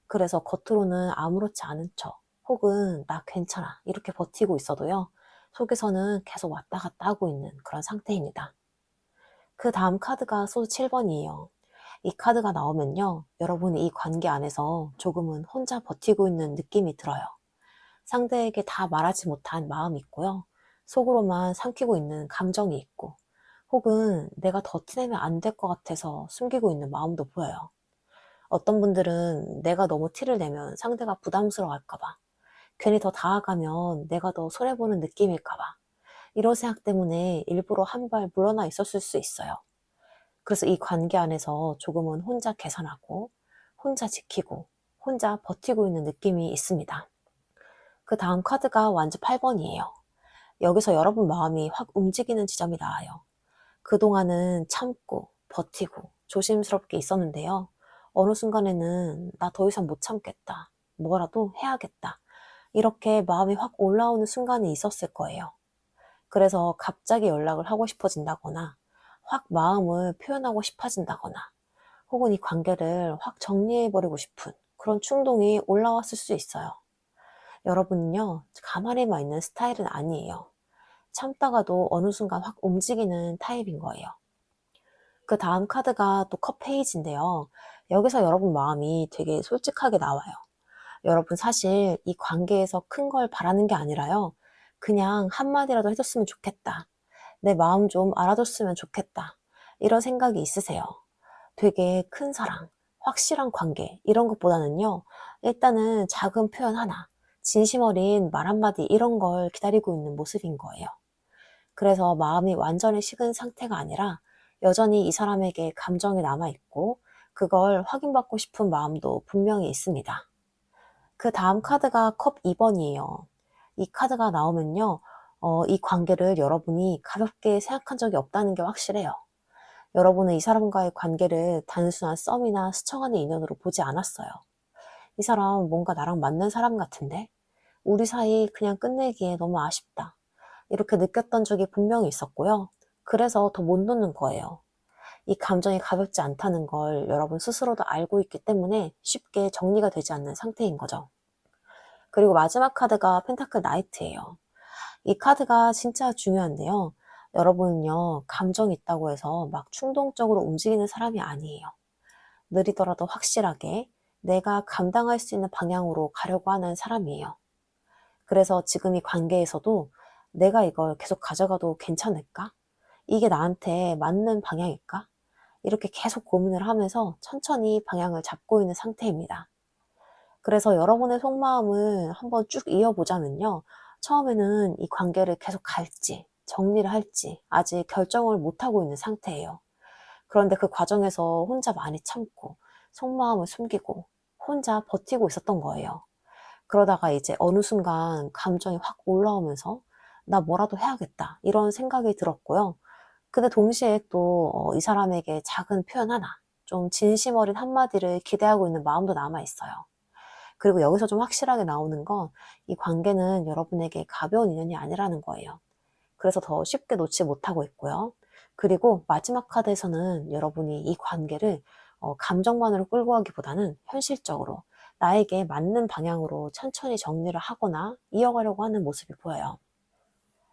그래서 겉으로는 아무렇지 않은 척, 혹은 나 괜찮아, 이렇게 버티고 있어도요, 속에서는 계속 왔다 갔다 하고 있는 그런 상태입니다. 그 다음 카드가 소드 7번이에요. 이 카드가 나오면요, 여러분이 이 관계 안에서 조금은 혼자 버티고 있는 느낌이 들어요. 상대에게 다 말하지 못한 마음이 있고요, 속으로만 삼키고 있는 감정이 있고, 혹은 내가 더 티내면 안 될 것 같아서 숨기고 있는 마음도 보여요. 어떤 분들은 내가 너무 티를 내면 상대가 부담스러워 할까봐, 괜히 더 다가가면 내가 더 손해보는 느낌일까봐, 이런 생각 때문에 일부러 한 발 물러나 있었을 수 있어요. 그래서 이 관계 안에서 조금은 혼자 계산하고, 혼자 지키고, 혼자 버티고 있는 느낌이 있습니다. 그 다음 카드가 완주 8번이에요. 여기서 여러분 마음이 확 움직이는 지점이 나와요. 그동안은 참고 버티고 조심스럽게 있었는데요. 어느 순간에는 나 더 이상 못 참겠다. 뭐라도 해야겠다. 이렇게 마음이 확 올라오는 순간이 있었을 거예요. 그래서 갑자기 연락을 하고 싶어진다거나, 확 마음을 표현하고 싶어진다거나, 혹은 이 관계를 확 정리해버리고 싶은 그런 충동이 올라왔을 수 있어요. 여러분은요, 가만히만 있는 스타일은 아니에요. 참다가도 어느 순간 확 움직이는 타입인 거예요. 그 다음 카드가 또 컵 페이지인데요. 여기서 여러분 마음이 되게 솔직하게 나와요. 여러분 사실 이 관계에서 큰 걸 바라는 게 아니라요. 그냥 한마디라도 해줬으면 좋겠다. 내 마음 좀 알아줬으면 좋겠다. 이런 생각이 있으세요. 되게 큰 사랑, 확실한 관계 이런 것보다는요. 일단은 작은 표현 하나, 진심 어린 말 한마디 이런 걸 기다리고 있는 모습인 거예요. 그래서 마음이 완전히 식은 상태가 아니라 여전히 이 사람에게 감정이 남아있고, 그걸 확인받고 싶은 마음도 분명히 있습니다. 그 다음 카드가 컵 2번이에요. 이 카드가 나오면요, 이 관계를 여러분이 가볍게 생각한 적이 없다는 게 확실해요. 여러분은 이 사람과의 관계를 단순한 썸이나 스쳐가는 인연으로 보지 않았어요. 이 사람 뭔가 나랑 맞는 사람 같은데? 우리 사이 그냥 끝내기에 너무 아쉽다. 이렇게 느꼈던 적이 분명히 있었고요. 그래서 더 못 놓는 거예요. 이 감정이 가볍지 않다는 걸 여러분 스스로도 알고 있기 때문에 쉽게 정리가 되지 않는 상태인 거죠. 그리고 마지막 카드가 펜타클 나이트예요. 이 카드가 진짜 중요한데요. 여러분은요, 감정이 있다고 해서 막 충동적으로 움직이는 사람이 아니에요. 느리더라도 확실하게 내가 감당할 수 있는 방향으로 가려고 하는 사람이에요. 그래서 지금 이 관계에서도 내가 이걸 계속 가져가도 괜찮을까? 이게 나한테 맞는 방향일까? 이렇게 계속 고민을 하면서 천천히 방향을 잡고 있는 상태입니다. 그래서 여러분의 속마음을 한번 쭉 이어보자면요. 처음에는 이 관계를 계속 갈지, 정리를 할지 아직 결정을 못하고 있는 상태예요. 그런데 그 과정에서 혼자 많이 참고, 속마음을 숨기고, 혼자 버티고 있었던 거예요. 그러다가 이제 어느 순간 감정이 확 올라오면서 나 뭐라도 해야겠다 이런 생각이 들었고요. 근데 동시에 또 이 사람에게 작은 표현 하나, 좀 진심 어린 한마디를 기대하고 있는 마음도 남아있어요. 그리고 여기서 좀 확실하게 나오는 건 이 관계는 여러분에게 가벼운 인연이 아니라는 거예요. 그래서 더 쉽게 놓지 못하고 있고요. 그리고 마지막 카드에서는 여러분이 이 관계를 감정만으로 끌고 가기보다는 현실적으로 나에게 맞는 방향으로 천천히 정리를 하거나 이어가려고 하는 모습이 보여요.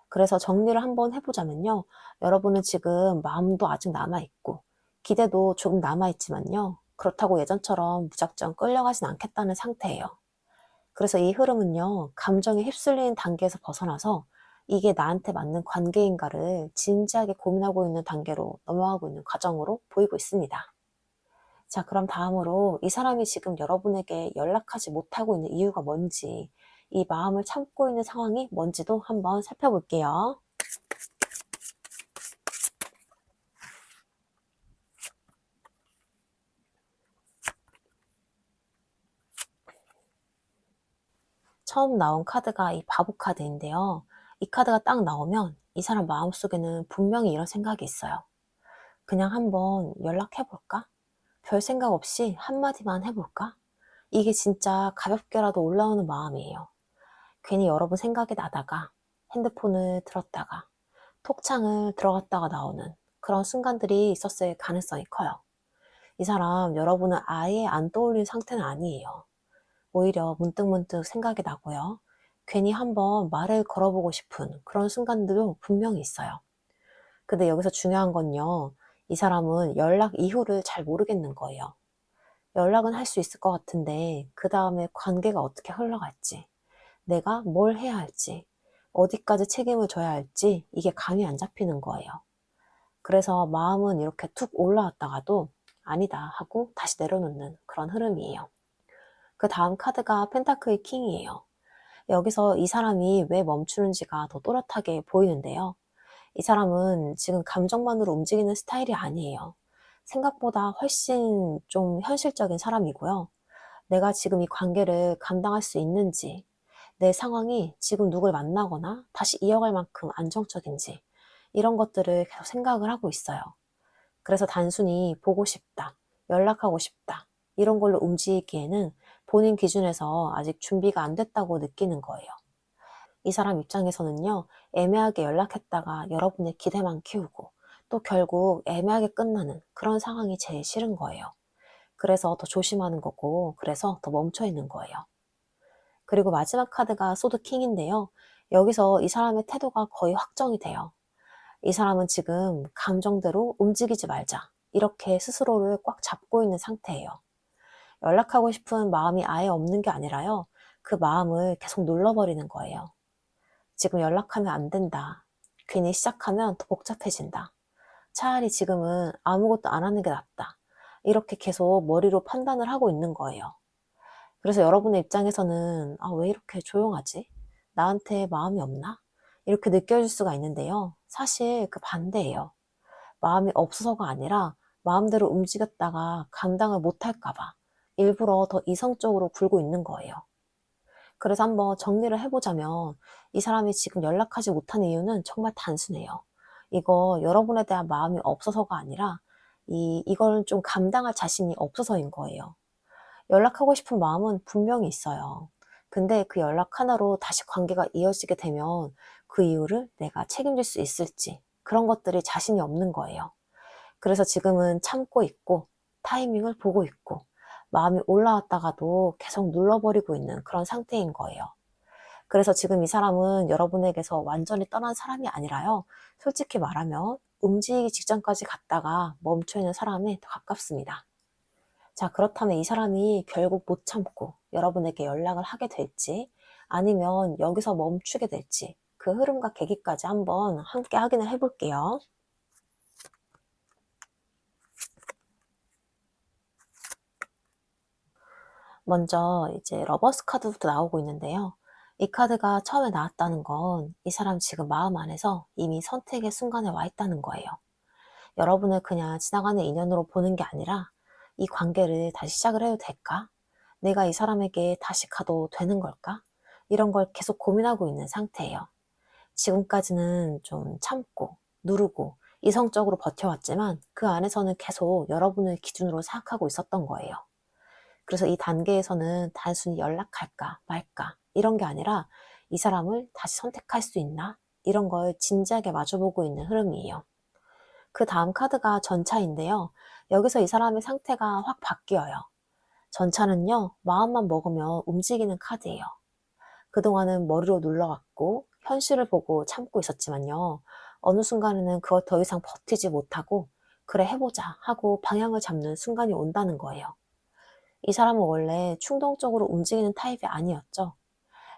그래서 정리를 한번 해보자면요. 여러분은 지금 마음도 아직 남아있고, 기대도 조금 남아있지만요. 그렇다고 예전처럼 무작정 끌려가진 않겠다는 상태예요. 그래서 이 흐름은요, 감정에 휩쓸리는 단계에서 벗어나서 이게 나한테 맞는 관계인가를 진지하게 고민하고 있는 단계로 넘어가고 있는 과정으로 보이고 있습니다. 자, 그럼 다음으로 이 사람이 지금 여러분에게 연락하지 못하고 있는 이유가 뭔지, 이 마음을 참고 있는 상황이 뭔지도 한번 살펴볼게요. 처음 나온 카드가 이 바보 카드인데요. 이 카드가 딱 나오면 이 사람 마음속에는 분명히 이런 생각이 있어요. 그냥 한번 연락해볼까? 별 생각 없이 한마디만 해볼까? 이게 진짜 가볍게라도 올라오는 마음이에요. 괜히 여러분 생각이 나다가 핸드폰을 들었다가 톡창을 들어갔다가 나오는 그런 순간들이 있었을 가능성이 커요. 이 사람 여러분은 아예 안 떠올린 상태는 아니에요. 오히려 문득문득 생각이 나고요. 괜히 한번 말을 걸어보고 싶은 그런 순간들도 분명히 있어요. 근데 여기서 중요한 건요. 이 사람은 연락 이후를 잘 모르겠는 거예요. 연락은 할 수 있을 것 같은데 그 다음에 관계가 어떻게 흘러갈지, 내가 뭘 해야 할지, 어디까지 책임을 져야 할지 이게 감이 안 잡히는 거예요. 그래서 마음은 이렇게 툭 올라왔다가도 아니다 하고 다시 내려놓는 그런 흐름이에요. 그 다음 카드가 펜타클 킹이에요. 여기서 이 사람이 왜 멈추는지가 더 또렷하게 보이는데요. 이 사람은 지금 감정만으로 움직이는 스타일이 아니에요. 생각보다 훨씬 좀 현실적인 사람이고요. 내가 지금 이 관계를 감당할 수 있는지, 내 상황이 지금 누굴 만나거나 다시 이어갈 만큼 안정적인지, 이런 것들을 계속 생각을 하고 있어요. 그래서 단순히 보고 싶다, 연락하고 싶다, 이런 걸로 움직이기에는 본인 기준에서 아직 준비가 안 됐다고 느끼는 거예요. 이 사람 입장에서는요, 애매하게 연락했다가 여러분의 기대만 키우고 또 결국 애매하게 끝나는 그런 상황이 제일 싫은 거예요. 그래서 더 조심하는 거고, 그래서 더 멈춰 있는 거예요. 그리고 마지막 카드가 소드 킹인데요. 여기서 이 사람의 태도가 거의 확정이 돼요. 이 사람은 지금 감정대로 움직이지 말자, 이렇게 스스로를 꽉 잡고 있는 상태예요. 연락하고 싶은 마음이 아예 없는 게 아니라요. 그 마음을 계속 눌러버리는 거예요. 지금 연락하면 안 된다. 괜히 시작하면 더 복잡해진다. 차라리 지금은 아무것도 안 하는 게 낫다. 이렇게 계속 머리로 판단을 하고 있는 거예요. 그래서 여러분의 입장에서는 왜 이렇게 조용하지? 나한테 마음이 없나? 이렇게 느껴질 수가 있는데요. 사실 그 반대예요. 마음이 없어서가 아니라 마음대로 움직였다가 감당을 못할까 봐 일부러 더 이성적으로 굴고 있는 거예요. 그래서 한번 정리를 해보자면 이 사람이 지금 연락하지 못하는 이유는 정말 단순해요. 이거 여러분에 대한 마음이 없어서가 아니라 이걸 좀 감당할 자신이 없어서인 거예요. 연락하고 싶은 마음은 분명히 있어요. 근데 그 연락 하나로 다시 관계가 이어지게 되면 그 이유를 내가 책임질 수 있을지 그런 것들이 자신이 없는 거예요. 그래서 지금은 참고 있고 타이밍을 보고 있고 마음이 올라왔다가도 계속 눌러버리고 있는 그런 상태인 거예요. 그래서 지금 이 사람은 여러분에게서 완전히 떠난 사람이 아니라요. 솔직히 말하면 움직이기 직전까지 갔다가 멈춰있는 사람에 더 가깝습니다. 자, 그렇다면 이 사람이 결국 못 참고 여러분에게 연락을 하게 될지 아니면 여기서 멈추게 될지 그 흐름과 계기까지 한번 함께 확인을 해볼게요. 먼저 이제 러버스 카드부터 나오고 있는데요. 이 카드가 처음에 나왔다는 건 이 사람 지금 마음 안에서 이미 선택의 순간에 와 있다는 거예요. 여러분을 그냥 지나가는 인연으로 보는 게 아니라 이 관계를 다시 시작을 해도 될까? 내가 이 사람에게 다시 가도 되는 걸까? 이런 걸 계속 고민하고 있는 상태예요. 지금까지는 좀 참고 누르고 이성적으로 버텨왔지만 그 안에서는 계속 여러분을 기준으로 생각하고 있었던 거예요. 그래서 이 단계에서는 단순히 연락할까 말까 이런 게 아니라 이 사람을 다시 선택할 수 있나? 이런 걸 진지하게 마주보고 있는 흐름이에요. 그 다음 카드가 전차인데요. 여기서 이 사람의 상태가 확 바뀌어요. 전차는요, 마음만 먹으면 움직이는 카드예요. 그동안은 머리로 눌러왔고 현실을 보고 참고 있었지만요. 어느 순간에는 그걸 더 이상 버티지 못하고 그래 해보자 하고 방향을 잡는 순간이 온다는 거예요. 이 사람은 원래 충동적으로 움직이는 타입이 아니었죠.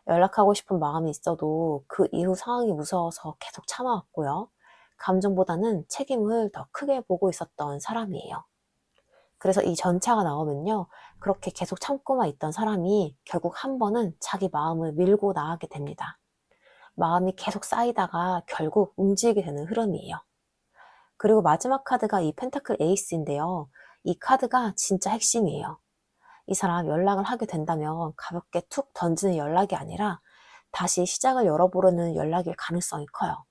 연락하고 싶은 마음이 있어도 그 이후 상황이 무서워서 계속 참아왔고요. 감정보다는 책임을 더 크게 보고 있었던 사람이에요. 그래서 이 전차가 나오면요. 그렇게 계속 참고만 있던 사람이 결국 한 번은 자기 마음을 밀고 나가게 됩니다. 마음이 계속 쌓이다가 결국 움직이게 되는 흐름이에요. 그리고 마지막 카드가 이 펜타클 에이스인데요. 이 카드가 진짜 핵심이에요. 이 사람 연락을 하게 된다면 가볍게 툭 던지는 연락이 아니라 다시 시작을 열어보려는 연락일 가능성이 커요.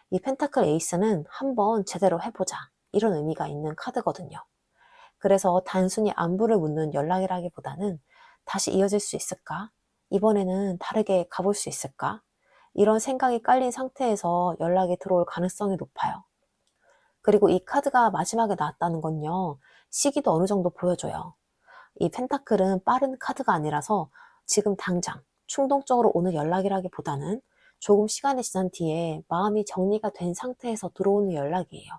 이 펜타클 에이스는 한번 제대로 해보자 이런 의미가 있는 카드거든요. 그래서 단순히 안부를 묻는 연락이라기보다는 다시 이어질 수 있을까? 이번에는 다르게 가볼 수 있을까? 이런 생각이 깔린 상태에서 연락이 들어올 가능성이 높아요. 그리고 이 카드가 마지막에 나왔다는 건요. 시기도 어느 정도 보여줘요. 이 펜타클은 빠른 카드가 아니라서 지금 당장 충동적으로 오는 연락이라기보다는 조금 시간이 지난 뒤에 마음이 정리가 된 상태에서 들어오는 연락이에요.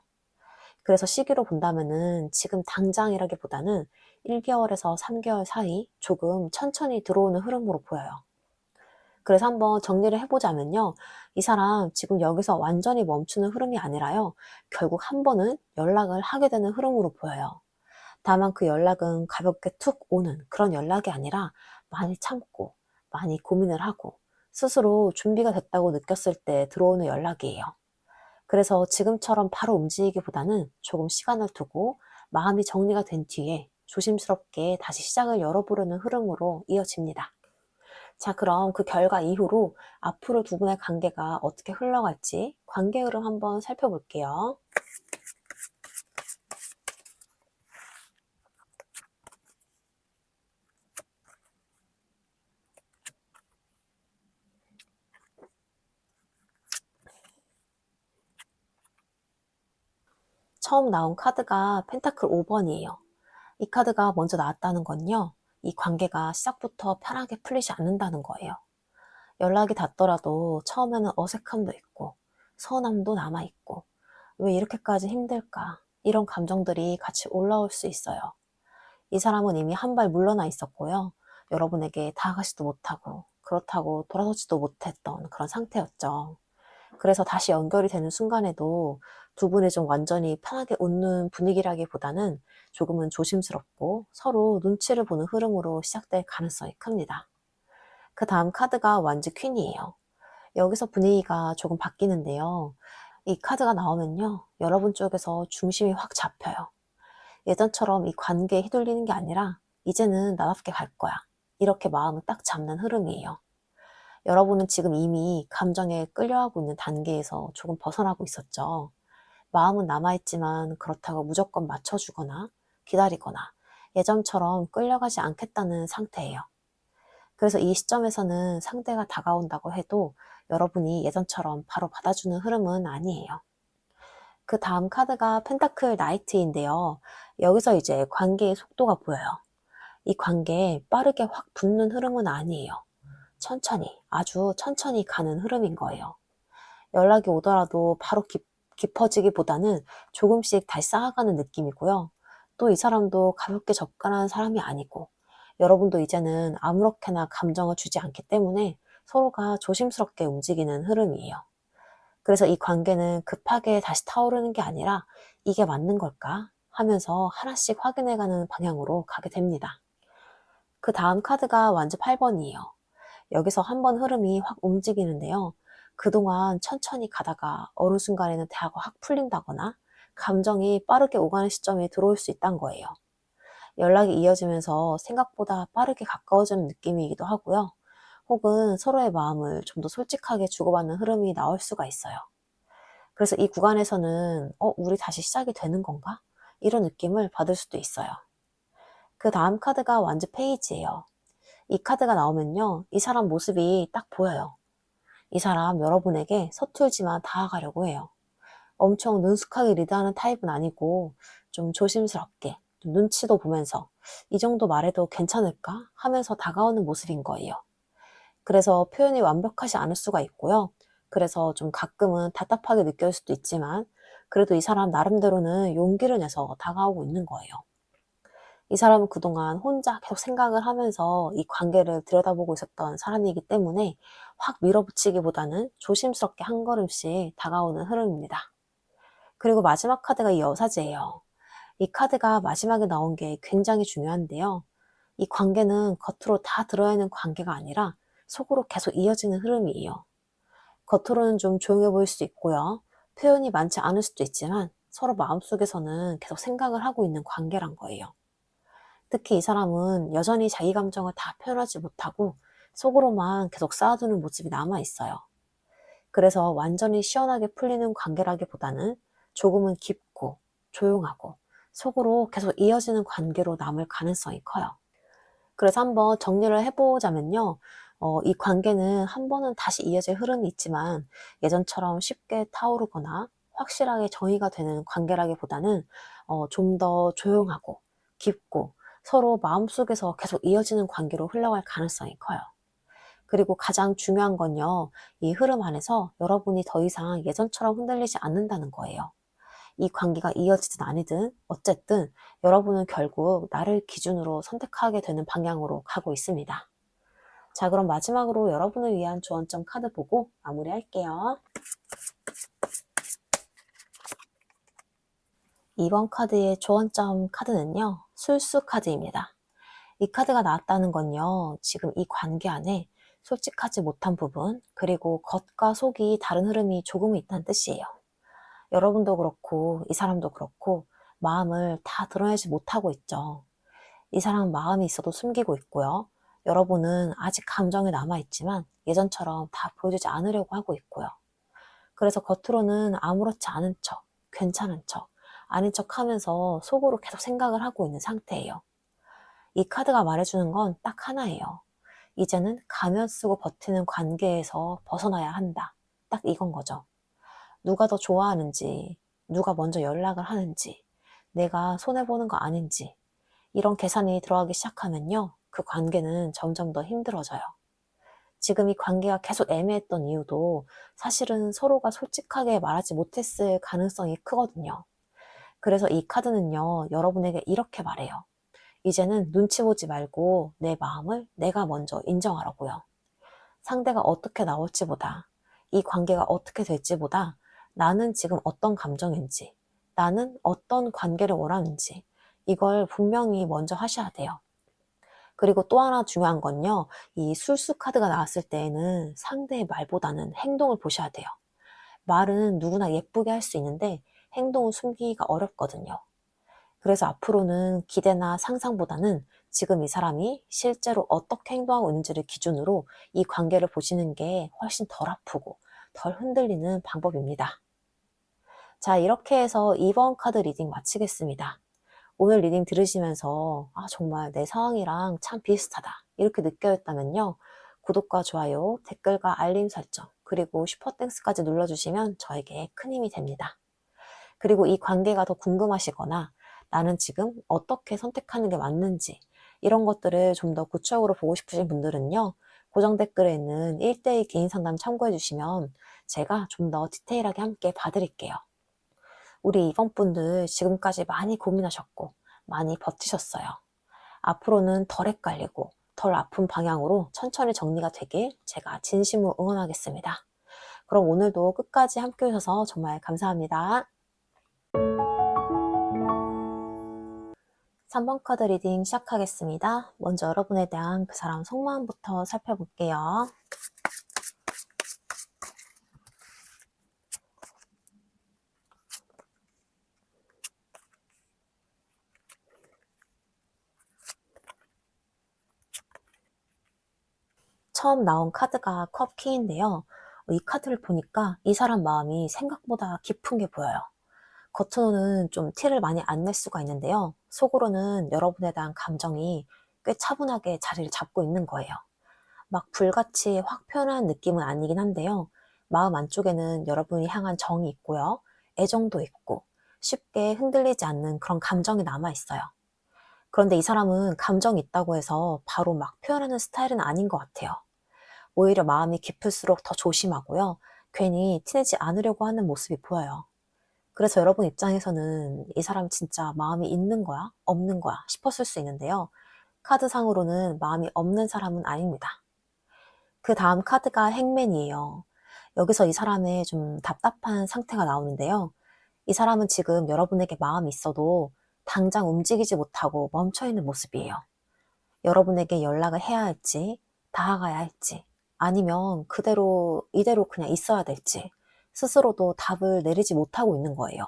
그래서 시기로 본다면은 지금 당장이라기보다는 1개월에서 3개월 사이 조금 천천히 들어오는 흐름으로 보여요. 그래서 한번 정리를 해보자면요. 이 사람 지금 여기서 완전히 멈추는 흐름이 아니라요. 결국 한 번은 연락을 하게 되는 흐름으로 보여요. 다만 그 연락은 가볍게 툭 오는 그런 연락이 아니라 많이 참고 많이 고민을 하고 스스로 준비가 됐다고 느꼈을 때 들어오는 연락이에요. 그래서 지금처럼 바로 움직이기보다는 조금 시간을 두고 마음이 정리가 된 뒤에 조심스럽게 다시 시작을 열어보려는 흐름으로 이어집니다. 자, 그럼 그 결과 이후로 앞으로 두 분의 관계가 어떻게 흘러갈지 관계 흐름 한번 살펴볼게요. 처음 나온 카드가 펜타클 5번이에요. 이 카드가 먼저 나왔다는 건요. 이 관계가 시작부터 편하게 풀리지 않는다는 거예요. 연락이 닿더라도 처음에는 어색함도 있고 서운함도 남아있고 왜 이렇게까지 힘들까 이런 감정들이 같이 올라올 수 있어요. 이 사람은 이미 한 발 물러나 있었고요. 여러분에게 다가가지도 못하고 그렇다고 돌아서지도 못했던 그런 상태였죠. 그래서 다시 연결이 되는 순간에도 두 분이 좀 완전히 편하게 웃는 분위기라기보다는 조금은 조심스럽고 서로 눈치를 보는 흐름으로 시작될 가능성이 큽니다. 그 다음 카드가 완즈 퀸이에요. 여기서 분위기가 조금 바뀌는데요. 이 카드가 나오면요. 여러분 쪽에서 중심이 확 잡혀요. 예전처럼 이 관계에 휘둘리는 게 아니라 이제는 나답게 갈 거야. 이렇게 마음을 딱 잡는 흐름이에요. 여러분은 지금 이미 감정에 끌려가고 있는 단계에서 조금 벗어나고 있었죠. 마음은 남아있지만 그렇다고 무조건 맞춰주거나 기다리거나 예전처럼 끌려가지 않겠다는 상태예요. 그래서 이 시점에서는 상대가 다가온다고 해도 여러분이 예전처럼 바로 받아주는 흐름은 아니에요. 그 다음 카드가 펜타클 나이트인데요. 여기서 이제 관계의 속도가 보여요. 이 관계에 빠르게 확 붙는 흐름은 아니에요. 천천히, 아주 천천히 가는 흐름인 거예요. 연락이 오더라도 바로 깊어지기보다는 조금씩 다시 쌓아가는 느낌이고요. 또 이 사람도 가볍게 접근하는 사람이 아니고 여러분도 이제는 아무렇게나 감정을 주지 않기 때문에 서로가 조심스럽게 움직이는 흐름이에요. 그래서 이 관계는 급하게 다시 타오르는 게 아니라 이게 맞는 걸까 하면서 하나씩 확인해가는 방향으로 가게 됩니다. 그 다음 카드가 완즈 8번이에요. 여기서 한 번 흐름이 확 움직이는데요. 그동안 천천히 가다가 어느 순간에는 대화가 확 풀린다거나 감정이 빠르게 오가는 시점이 들어올 수 있다는 거예요. 연락이 이어지면서 생각보다 빠르게 가까워지는 느낌이기도 하고요. 혹은 서로의 마음을 좀 더 솔직하게 주고받는 흐름이 나올 수가 있어요. 그래서 이 구간에서는 우리 다시 시작이 되는 건가? 이런 느낌을 받을 수도 있어요. 그 다음 카드가 완즈 페이지예요. 이 카드가 나오면요. 이 사람 모습이 딱 보여요. 이 사람 여러분에게 서툴지만 다가가려고 해요. 엄청 능숙하게 리드하는 타입은 아니고 좀 조심스럽게 좀 눈치도 보면서 이 정도 말해도 괜찮을까 하면서 다가오는 모습인 거예요. 그래서 표현이 완벽하지 않을 수가 있고요. 그래서 좀 가끔은 답답하게 느껴질 수도 있지만 그래도 이 사람 나름대로는 용기를 내서 다가오고 있는 거예요. 이 사람은 그동안 혼자 계속 생각을 하면서 이 관계를 들여다보고 있었던 사람이기 때문에 확 밀어붙이기보다는 조심스럽게 한 걸음씩 다가오는 흐름입니다. 그리고 마지막 카드가 이 여사제예요. 이 카드가 마지막에 나온 게 굉장히 중요한데요. 이 관계는 겉으로 다 드러내는 관계가 아니라 속으로 계속 이어지는 흐름이에요. 겉으로는 좀 조용해 보일 수 있고요. 표현이 많지 않을 수도 있지만 서로 마음속에서는 계속 생각을 하고 있는 관계란 거예요. 특히 이 사람은 여전히 자기 감정을 다 표현하지 못하고 속으로만 계속 쌓아두는 모습이 남아 있어요. 그래서 완전히 시원하게 풀리는 관계라기보다는 조금은 깊고 조용하고 속으로 계속 이어지는 관계로 남을 가능성이 커요. 그래서 한번 정리를 해보자면요. 이 관계는 한 번은 다시 이어질 흐름이 있지만 예전처럼 쉽게 타오르거나 확실하게 정의가 되는 관계라기보다는 좀 더 조용하고 깊고 서로 마음속에서 계속 이어지는 관계로 흘러갈 가능성이 커요. 그리고 가장 중요한 건요. 이 흐름 안에서 여러분이 더 이상 예전처럼 흔들리지 않는다는 거예요. 이 관계가 이어지든 아니든 어쨌든 여러분은 결국 나를 기준으로 선택하게 되는 방향으로 가고 있습니다. 자, 그럼 마지막으로 여러분을 위한 조언점 카드 보고 마무리할게요. 2번 카드의 조언점 카드는요, 술수 카드입니다. 이 카드가 나왔다는 건요, 지금 이 관계 안에 솔직하지 못한 부분, 그리고 겉과 속이 다른 흐름이 조금은 있다는 뜻이에요. 여러분도 그렇고, 이 사람도 그렇고, 마음을 다 드러내지 못하고 있죠. 이 사람 마음이 있어도 숨기고 있고요. 여러분은 아직 감정이 남아있지만 예전처럼 다 보여주지 않으려고 하고 있고요. 그래서 겉으로는 아무렇지 않은 척, 괜찮은 척, 아닌 척 하면서 속으로 계속 생각을 하고 있는 상태예요. 이 카드가 말해주는 건 딱 하나예요. 이제는 가면 쓰고 버티는 관계에서 벗어나야 한다. 딱 이건 거죠. 누가 더 좋아하는지, 누가 먼저 연락을 하는지, 내가 손해보는 거 아닌지, 이런 계산이 들어가기 시작하면요, 그 관계는 점점 더 힘들어져요. 지금 이 관계가 계속 애매했던 이유도 사실은 서로가 솔직하게 말하지 못했을 가능성이 크거든요. 그래서 이 카드는요, 여러분에게 이렇게 말해요. 이제는 눈치 보지 말고 내 마음을 내가 먼저 인정하라고요. 상대가 어떻게 나올지 보다, 이 관계가 어떻게 될지 보다, 나는 지금 어떤 감정인지, 나는 어떤 관계를 원하는지, 이걸 분명히 먼저 하셔야 돼요. 그리고 또 하나 중요한 건요, 이 술수 카드가 나왔을 때에는 상대의 말보다는 행동을 보셔야 돼요. 말은 누구나 예쁘게 할 수 있는데 행동을 숨기기가 어렵거든요. 그래서 앞으로는 기대나 상상보다는 지금 이 사람이 실제로 어떻게 행동하고 있는지를 기준으로 이 관계를 보시는 게 훨씬 덜 아프고 덜 흔들리는 방법입니다. 자, 이렇게 해서 2번 카드 리딩 마치겠습니다. 오늘 리딩 들으시면서 정말 내 상황이랑 참 비슷하다 이렇게 느껴졌다면요, 구독과 좋아요, 댓글과 알림 설정, 그리고 슈퍼땡스까지 눌러주시면 저에게 큰 힘이 됩니다. 그리고 이 관계가 더 궁금하시거나 나는 지금 어떻게 선택하는 게 맞는지 이런 것들을 좀 더 구체적으로 보고 싶으신 분들은요, 고정 댓글에 있는 1대1 개인 상담 참고해 주시면 제가 좀 더 디테일하게 함께 봐드릴게요. 우리 이번 분들 지금까지 많이 고민하셨고 많이 버티셨어요. 앞으로는 덜 헷갈리고 덜 아픈 방향으로 천천히 정리가 되길 제가 진심으로 응원하겠습니다. 그럼 오늘도 끝까지 함께 해주셔서 정말 감사합니다. 3번 카드 리딩 시작하겠습니다. 먼저 여러분에 대한 그 사람 속마음부터 살펴볼게요. 처음 나온 카드가 컵키인데요. 이 카드를 보니까 이 사람 마음이 생각보다 깊은 게 보여요. 겉으로는 좀 티를 많이 안 낼 수가 있는데요, 속으로는 여러분에 대한 감정이 꽤 차분하게 자리를 잡고 있는 거예요. 막 불같이 확 표현하는 느낌은 아니긴 한데요, 마음 안쪽에는 여러분이 향한 정이 있고요, 애정도 있고 쉽게 흔들리지 않는 그런 감정이 남아있어요. 그런데 이 사람은 감정이 있다고 해서 바로 막 표현하는 스타일은 아닌 것 같아요. 오히려 마음이 깊을수록 더 조심하고요, 괜히 티내지 않으려고 하는 모습이 보여요. 그래서 여러분 입장에서는 이 사람 진짜 마음이 있는 거야? 없는 거야? 싶었을 수 있는데요, 카드상으로는 마음이 없는 사람은 아닙니다. 그 다음 카드가 행맨이에요. 여기서 이 사람의 좀 답답한 상태가 나오는데요, 이 사람은 지금 여러분에게 마음이 있어도 당장 움직이지 못하고 멈춰있는 모습이에요. 여러분에게 연락을 해야 할지, 다가가야 할지, 아니면 이대로 그냥 있어야 될지 스스로도 답을 내리지 못하고 있는 거예요.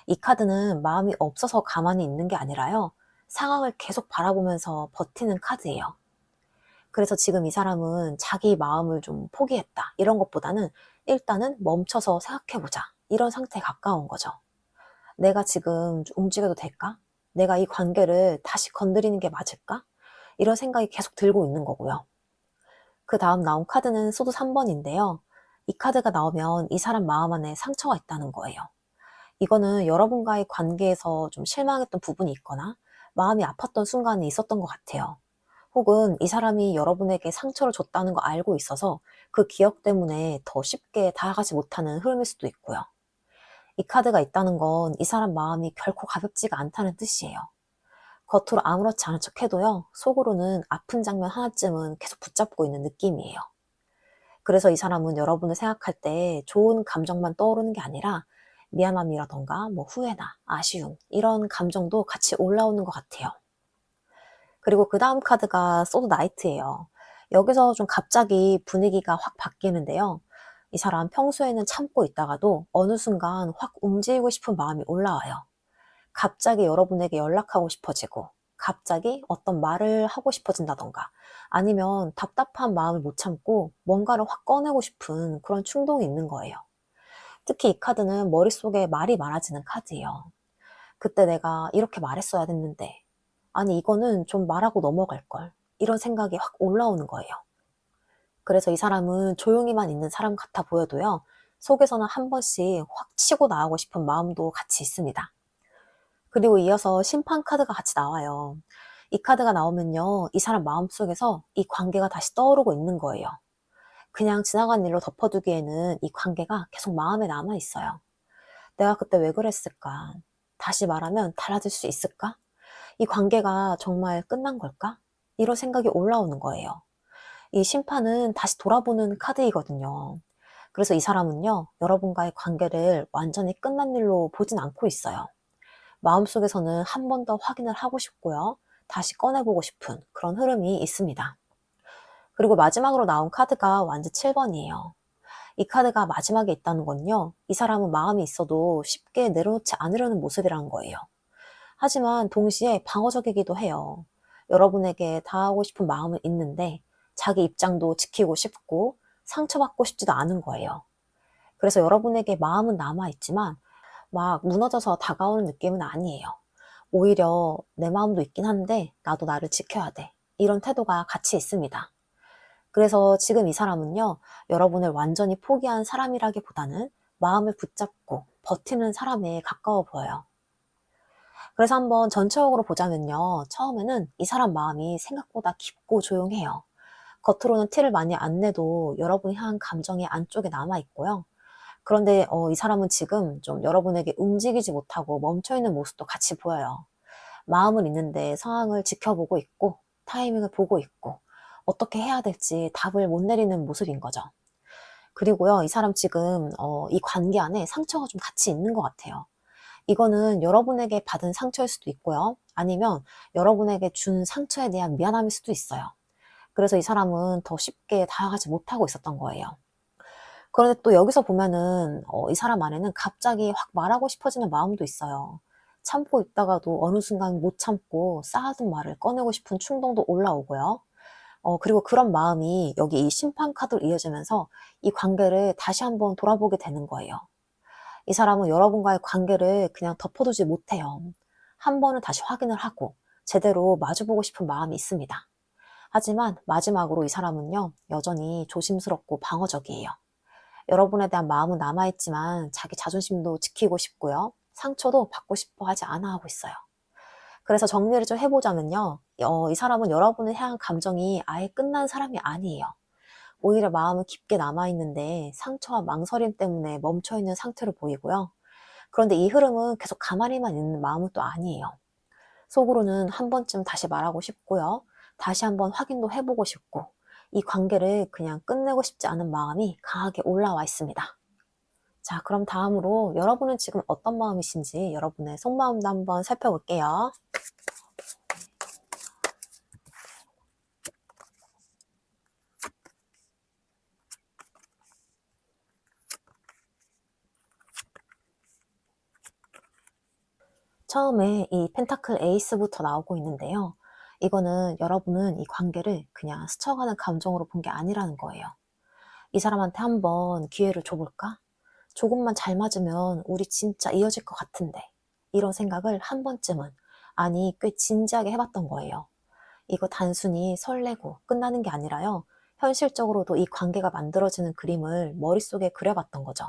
이 카드는 마음이 없어서 가만히 있는 게 아니라요, 상황을 계속 바라보면서 버티는 카드예요. 그래서 지금 이 사람은 자기 마음을 좀 포기했다 이런 것보다는 일단은 멈춰서 생각해보자 이런 상태에 가까운 거죠. 내가 지금 좀 움직여도 될까? 내가 이 관계를 다시 건드리는 게 맞을까? 이런 생각이 계속 들고 있는 거고요. 그 다음 나온 카드는 소드 3번인데요. 이 카드가 나오면 이 사람 마음 안에 상처가 있다는 거예요. 이거는 여러분과의 관계에서 좀 실망했던 부분이 있거나 마음이 아팠던 순간이 있었던 것 같아요. 혹은 이 사람이 여러분에게 상처를 줬다는 거 알고 있어서 그 기억 때문에 더 쉽게 다가가지 못하는 흐름일 수도 있고요. 이 카드가 있다는 건 이 사람 마음이 결코 가볍지가 않다는 뜻이에요. 겉으로 아무렇지 않은 척 해도요, 속으로는 아픈 장면 하나쯤은 계속 붙잡고 있는 느낌이에요. 그래서 이 사람은 여러분을 생각할 때 좋은 감정만 떠오르는 게 아니라 미안함이라던가 뭐 후회나 아쉬움 이런 감정도 같이 올라오는 것 같아요. 그리고 그다음 카드가 소드 나이트예요. 여기서 좀 갑자기 분위기가 확 바뀌는데요. 이 사람 평소에는 참고 있다가도 어느 순간 확 움직이고 싶은 마음이 올라와요. 갑자기 여러분에게 연락하고 싶어지고, 갑자기 어떤 말을 하고 싶어진다던가, 아니면 답답한 마음을 못 참고 뭔가를 확 꺼내고 싶은 그런 충동이 있는 거예요. 특히 이 카드는 머릿속에 말이 많아지는 카드예요. 그때 내가 이렇게 말했어야 됐는데, 아니, 이거는 좀 말하고 넘어갈걸. 이런 생각이 확 올라오는 거예요. 그래서 이 사람은 조용히만 있는 사람 같아 보여도요, 속에서는 한 번씩 확 치고 나가고 싶은 마음도 같이 있습니다. 그리고 이어서 심판 카드가 같이 나와요. 이 카드가 나오면요, 이 사람 마음속에서 이 관계가 다시 떠오르고 있는 거예요. 그냥 지나간 일로 덮어두기에는 이 관계가 계속 마음에 남아 있어요. 내가 그때 왜 그랬을까? 다시 말하면 달라질 수 있을까? 이 관계가 정말 끝난 걸까? 이런 생각이 올라오는 거예요. 이 심판은 다시 돌아보는 카드이거든요. 그래서 이 사람은요, 여러분과의 관계를 완전히 끝난 일로 보진 않고 있어요. 마음속에서는 한 번 더 확인을 하고 싶고요. 다시 꺼내보고 싶은 그런 흐름이 있습니다. 그리고 마지막으로 나온 카드가 완전 7번이에요. 이 카드가 마지막에 있다는 건요, 이 사람은 마음이 있어도 쉽게 내려놓지 않으려는 모습이라는 거예요. 하지만 동시에 방어적이기도 해요. 여러분에게 다하고 싶은 마음은 있는데 자기 입장도 지키고 싶고 상처받고 싶지도 않은 거예요. 그래서 여러분에게 마음은 남아있지만 막 무너져서 다가오는 느낌은 아니에요. 오히려 내 마음도 있긴 한데 나도 나를 지켜야 돼. 이런 태도가 같이 있습니다. 그래서 지금 이 사람은요, 여러분을 완전히 포기한 사람이라기보다는 마음을 붙잡고 버티는 사람에 가까워 보여요. 그래서 한번 전체적으로 보자면요, 처음에는 이 사람 마음이 생각보다 깊고 조용해요. 겉으로는 티를 많이 안 내도 여러분이 향한 감정이 안쪽에 남아있고요. 그런데 이 사람은 지금 좀 여러분에게 움직이지 못하고 멈춰있는 모습도 같이 보여요. 마음은 있는데 상황을 지켜보고 있고 타이밍을 보고 있고 어떻게 해야 될지 답을 못 내리는 모습인 거죠. 그리고요, 이 사람 지금 이 관계 안에 상처가 좀 같이 있는 것 같아요. 이거는 여러분에게 받은 상처일 수도 있고요. 아니면 여러분에게 준 상처에 대한 미안함일 수도 있어요. 그래서 이 사람은 더 쉽게 다가가지 못하고 있었던 거예요. 그런데 또 여기서 보면은 이 사람 안에는 갑자기 확 말하고 싶어지는 마음도 있어요. 참고 있다가도 어느 순간 못 참고 쌓아둔 말을 꺼내고 싶은 충동도 올라오고요. 그리고 그런 마음이 여기 이 심판 카드로 이어지면서 이 관계를 다시 한번 돌아보게 되는 거예요. 이 사람은 여러분과의 관계를 그냥 덮어두지 못해요. 한 번은 다시 확인을 하고 제대로 마주보고 싶은 마음이 있습니다. 하지만 마지막으로 이 사람은요, 여전히 조심스럽고 방어적이에요. 여러분에 대한 마음은 남아있지만 자기 자존심도 지키고 싶고요. 상처도 받고 싶어 하지 않아 하고 있어요. 그래서 정리를 좀 해보자면요, 이 사람은 여러분을 향한 감정이 아예 끝난 사람이 아니에요. 오히려 마음은 깊게 남아있는데 상처와 망설임 때문에 멈춰있는 상태로 보이고요. 그런데 이 흐름은 계속 가만히만 있는 마음은 또 아니에요. 속으로는 한 번쯤 다시 말하고 싶고요. 다시 한번 확인도 해보고 싶고, 이 관계를 그냥 끝내고 싶지 않은 마음이 강하게 올라와 있습니다. 자, 그럼 다음으로 여러분은 지금 어떤 마음이신지 여러분의 속마음도 한번 살펴볼게요. 처음에 이 펜타클 에이스부터 나오고 있는데요. 이거는 여러분은 이 관계를 그냥 스쳐가는 감정으로 본 게 아니라는 거예요. 이 사람한테 한번 기회를 줘볼까? 조금만 잘 맞으면 우리 진짜 이어질 것 같은데. 이런 생각을 한 번쯤은, 아니, 꽤 진지하게 해봤던 거예요. 이거 단순히 설레고 끝나는 게 아니라요. 현실적으로도 이 관계가 만들어지는 그림을 머릿속에 그려봤던 거죠.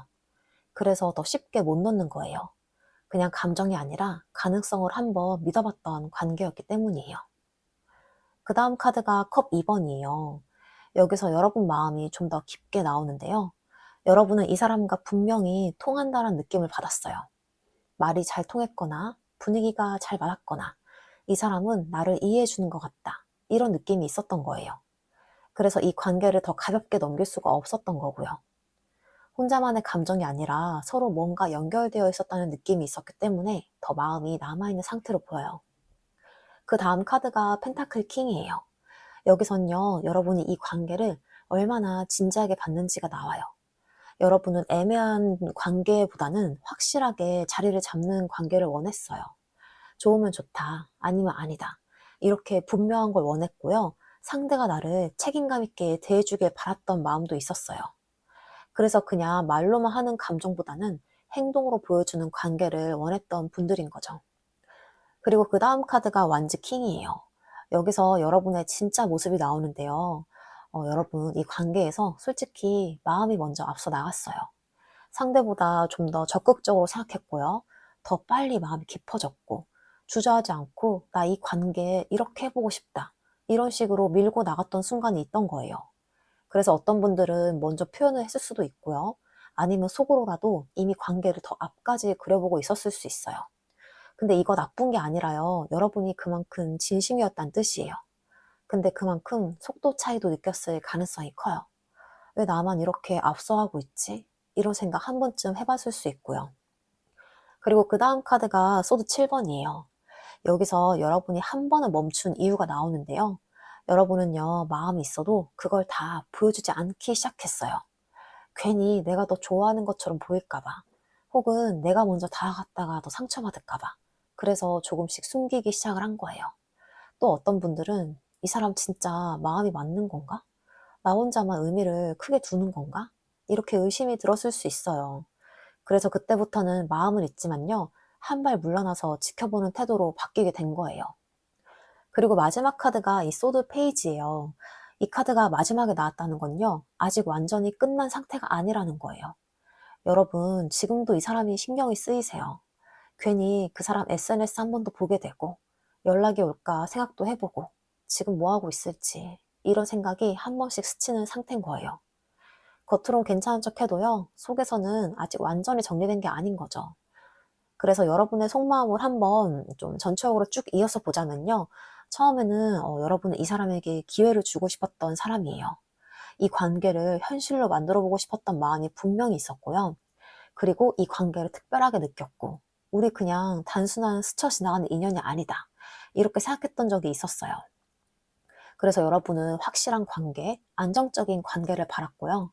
그래서 더 쉽게 못 놓는 거예요. 그냥 감정이 아니라 가능성을 한번 믿어봤던 관계였기 때문이에요. 그 다음 카드가 컵 2번이에요. 여기서 여러분 마음이 좀 더 깊게 나오는데요. 여러분은 이 사람과 분명히 통한다는 느낌을 받았어요. 말이 잘 통했거나 분위기가 잘 맞았거나 이 사람은 나를 이해해 주는 것 같다. 이런 느낌이 있었던 거예요. 그래서 이 관계를 더 가볍게 넘길 수가 없었던 거고요. 혼자만의 감정이 아니라 서로 뭔가 연결되어 있었다는 느낌이 있었기 때문에 더 마음이 남아있는 상태로 보여요. 그 다음 카드가 펜타클 킹이에요. 여기선요, 여러분이 이 관계를 얼마나 진지하게 봤는지가 나와요. 여러분은 애매한 관계보다는 확실하게 자리를 잡는 관계를 원했어요. 좋으면 좋다, 아니면 아니다. 이렇게 분명한 걸 원했고요. 상대가 나를 책임감 있게 대해주길 바랐던 마음도 있었어요. 그래서 그냥 말로만 하는 감정보다는 행동으로 보여주는 관계를 원했던 분들인 거죠. 그리고 그 다음 카드가 완즈 킹이에요. 여기서 여러분의 진짜 모습이 나오는데요. 여러분 이 관계에서 솔직히 마음이 먼저 앞서 나갔어요. 상대보다 좀 더 적극적으로 생각했고요. 더 빨리 마음이 깊어졌고 주저하지 않고 나 이 관계 이렇게 해보고 싶다. 이런 식으로 밀고 나갔던 순간이 있던 거예요. 그래서 어떤 분들은 먼저 표현을 했을 수도 있고요. 아니면 속으로라도 이미 관계를 더 앞까지 그려보고 있었을 수 있어요. 근데 이거 나쁜 게 아니라요. 여러분이 그만큼 진심이었다는 뜻이에요. 근데 그만큼 속도 차이도 느꼈을 가능성이 커요. 왜 나만 이렇게 앞서가고 있지? 이런 생각 한 번쯤 해봤을 수 있고요. 그리고 그 다음 카드가 소드 7번이에요. 여기서 여러분이 한 번은 멈춘 이유가 나오는데요. 여러분은요, 마음이 있어도 그걸 다 보여주지 않기 시작했어요. 괜히 내가 더 좋아하는 것처럼 보일까봐, 혹은 내가 먼저 다가갔다가 더 상처받을까봐, 그래서 조금씩 숨기기 시작을 한 거예요. 또 어떤 분들은 이 사람 진짜 마음이 맞는 건가? 나 혼자만 의미를 크게 두는 건가? 이렇게 의심이 들었을 수 있어요. 그래서 그때부터는 마음은 있지만요, 한 발 물러나서 지켜보는 태도로 바뀌게 된 거예요. 그리고 마지막 카드가 이 소드 페이지예요. 이 카드가 마지막에 나왔다는 건요, 아직 완전히 끝난 상태가 아니라는 거예요. 여러분, 지금도 이 사람이 신경이 쓰이세요. 괜히 그 사람 SNS 한 번 더 보게 되고, 연락이 올까 생각도 해보고, 지금 뭐 하고 있을지, 이런 생각이 한 번씩 스치는 상태인 거예요. 겉으론 괜찮은 척 해도요, 속에서는 아직 완전히 정리된 게 아닌 거죠. 그래서 여러분의 속마음을 한번 좀 전체적으로 쭉 이어서 보자면요. 처음에는 여러분은 이 사람에게 기회를 주고 싶었던 사람이에요. 이 관계를 현실로 만들어 보고 싶었던 마음이 분명히 있었고요. 그리고 이 관계를 특별하게 느꼈고, 우리 그냥 단순한 스쳐 지나가는 인연이 아니다. 이렇게 생각했던 적이 있었어요. 그래서 여러분은 확실한 관계, 안정적인 관계를 바랐고요.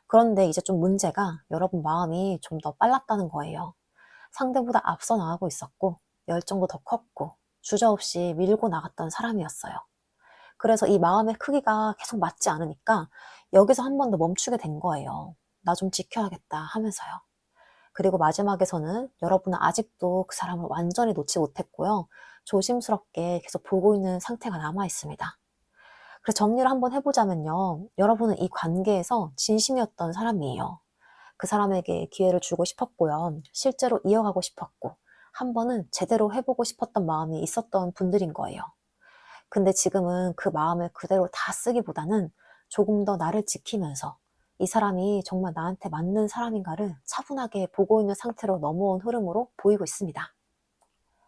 그런데 이제 좀 문제가 여러분 마음이 좀 더 빨랐다는 거예요. 상대보다 앞서 나가고 있었고, 열정도 더 컸고, 주저없이 밀고 나갔던 사람이었어요. 그래서 이 마음의 크기가 계속 맞지 않으니까 여기서 한 번 더 멈추게 된 거예요. 나 좀 지켜야겠다 하면서요. 그리고 마지막에서는 여러분은 아직도 그 사람을 완전히 놓지 못했고요. 조심스럽게 계속 보고 있는 상태가 남아 있습니다. 그래서 정리를 한번 해보자면요. 여러분은 이 관계에서 진심이었던 사람이에요. 그 사람에게 기회를 주고 싶었고요. 실제로 이어가고 싶었고, 한 번은 제대로 해보고 싶었던 마음이 있었던 분들인 거예요. 근데 지금은 그 마음을 그대로 다 쓰기보다는 조금 더 나를 지키면서 이 사람이 정말 나한테 맞는 사람인가를 차분하게 보고 있는 상태로 넘어온 흐름으로 보이고 있습니다.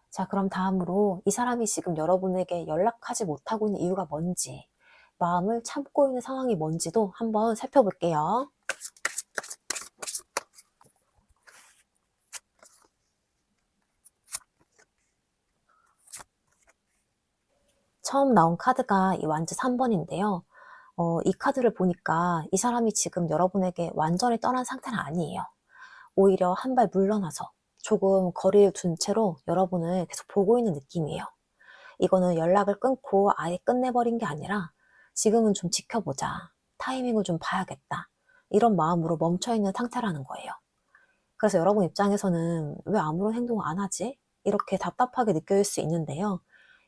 자, 그럼 다음으로 이 사람이 지금 여러분에게 연락하지 못하고 있는 이유가 뭔지, 마음을 참고 있는 상황이 뭔지도 한번 살펴볼게요. 처음 나온 카드가 이 완즈 3번인데요. 이 카드를 보니까 이 사람이 지금 여러분에게 완전히 떠난 상태는 아니에요. 오히려 한 발 물러나서 조금 거리를 둔 채로 여러분을 계속 보고 있는 느낌이에요. 이거는 연락을 끊고 아예 끝내버린 게 아니라 지금은 좀 지켜보자. 타이밍을 좀 봐야겠다. 이런 마음으로 멈춰있는 상태라는 거예요. 그래서 여러분 입장에서는 왜 아무런 행동을 안 하지? 이렇게 답답하게 느껴질 수 있는데요.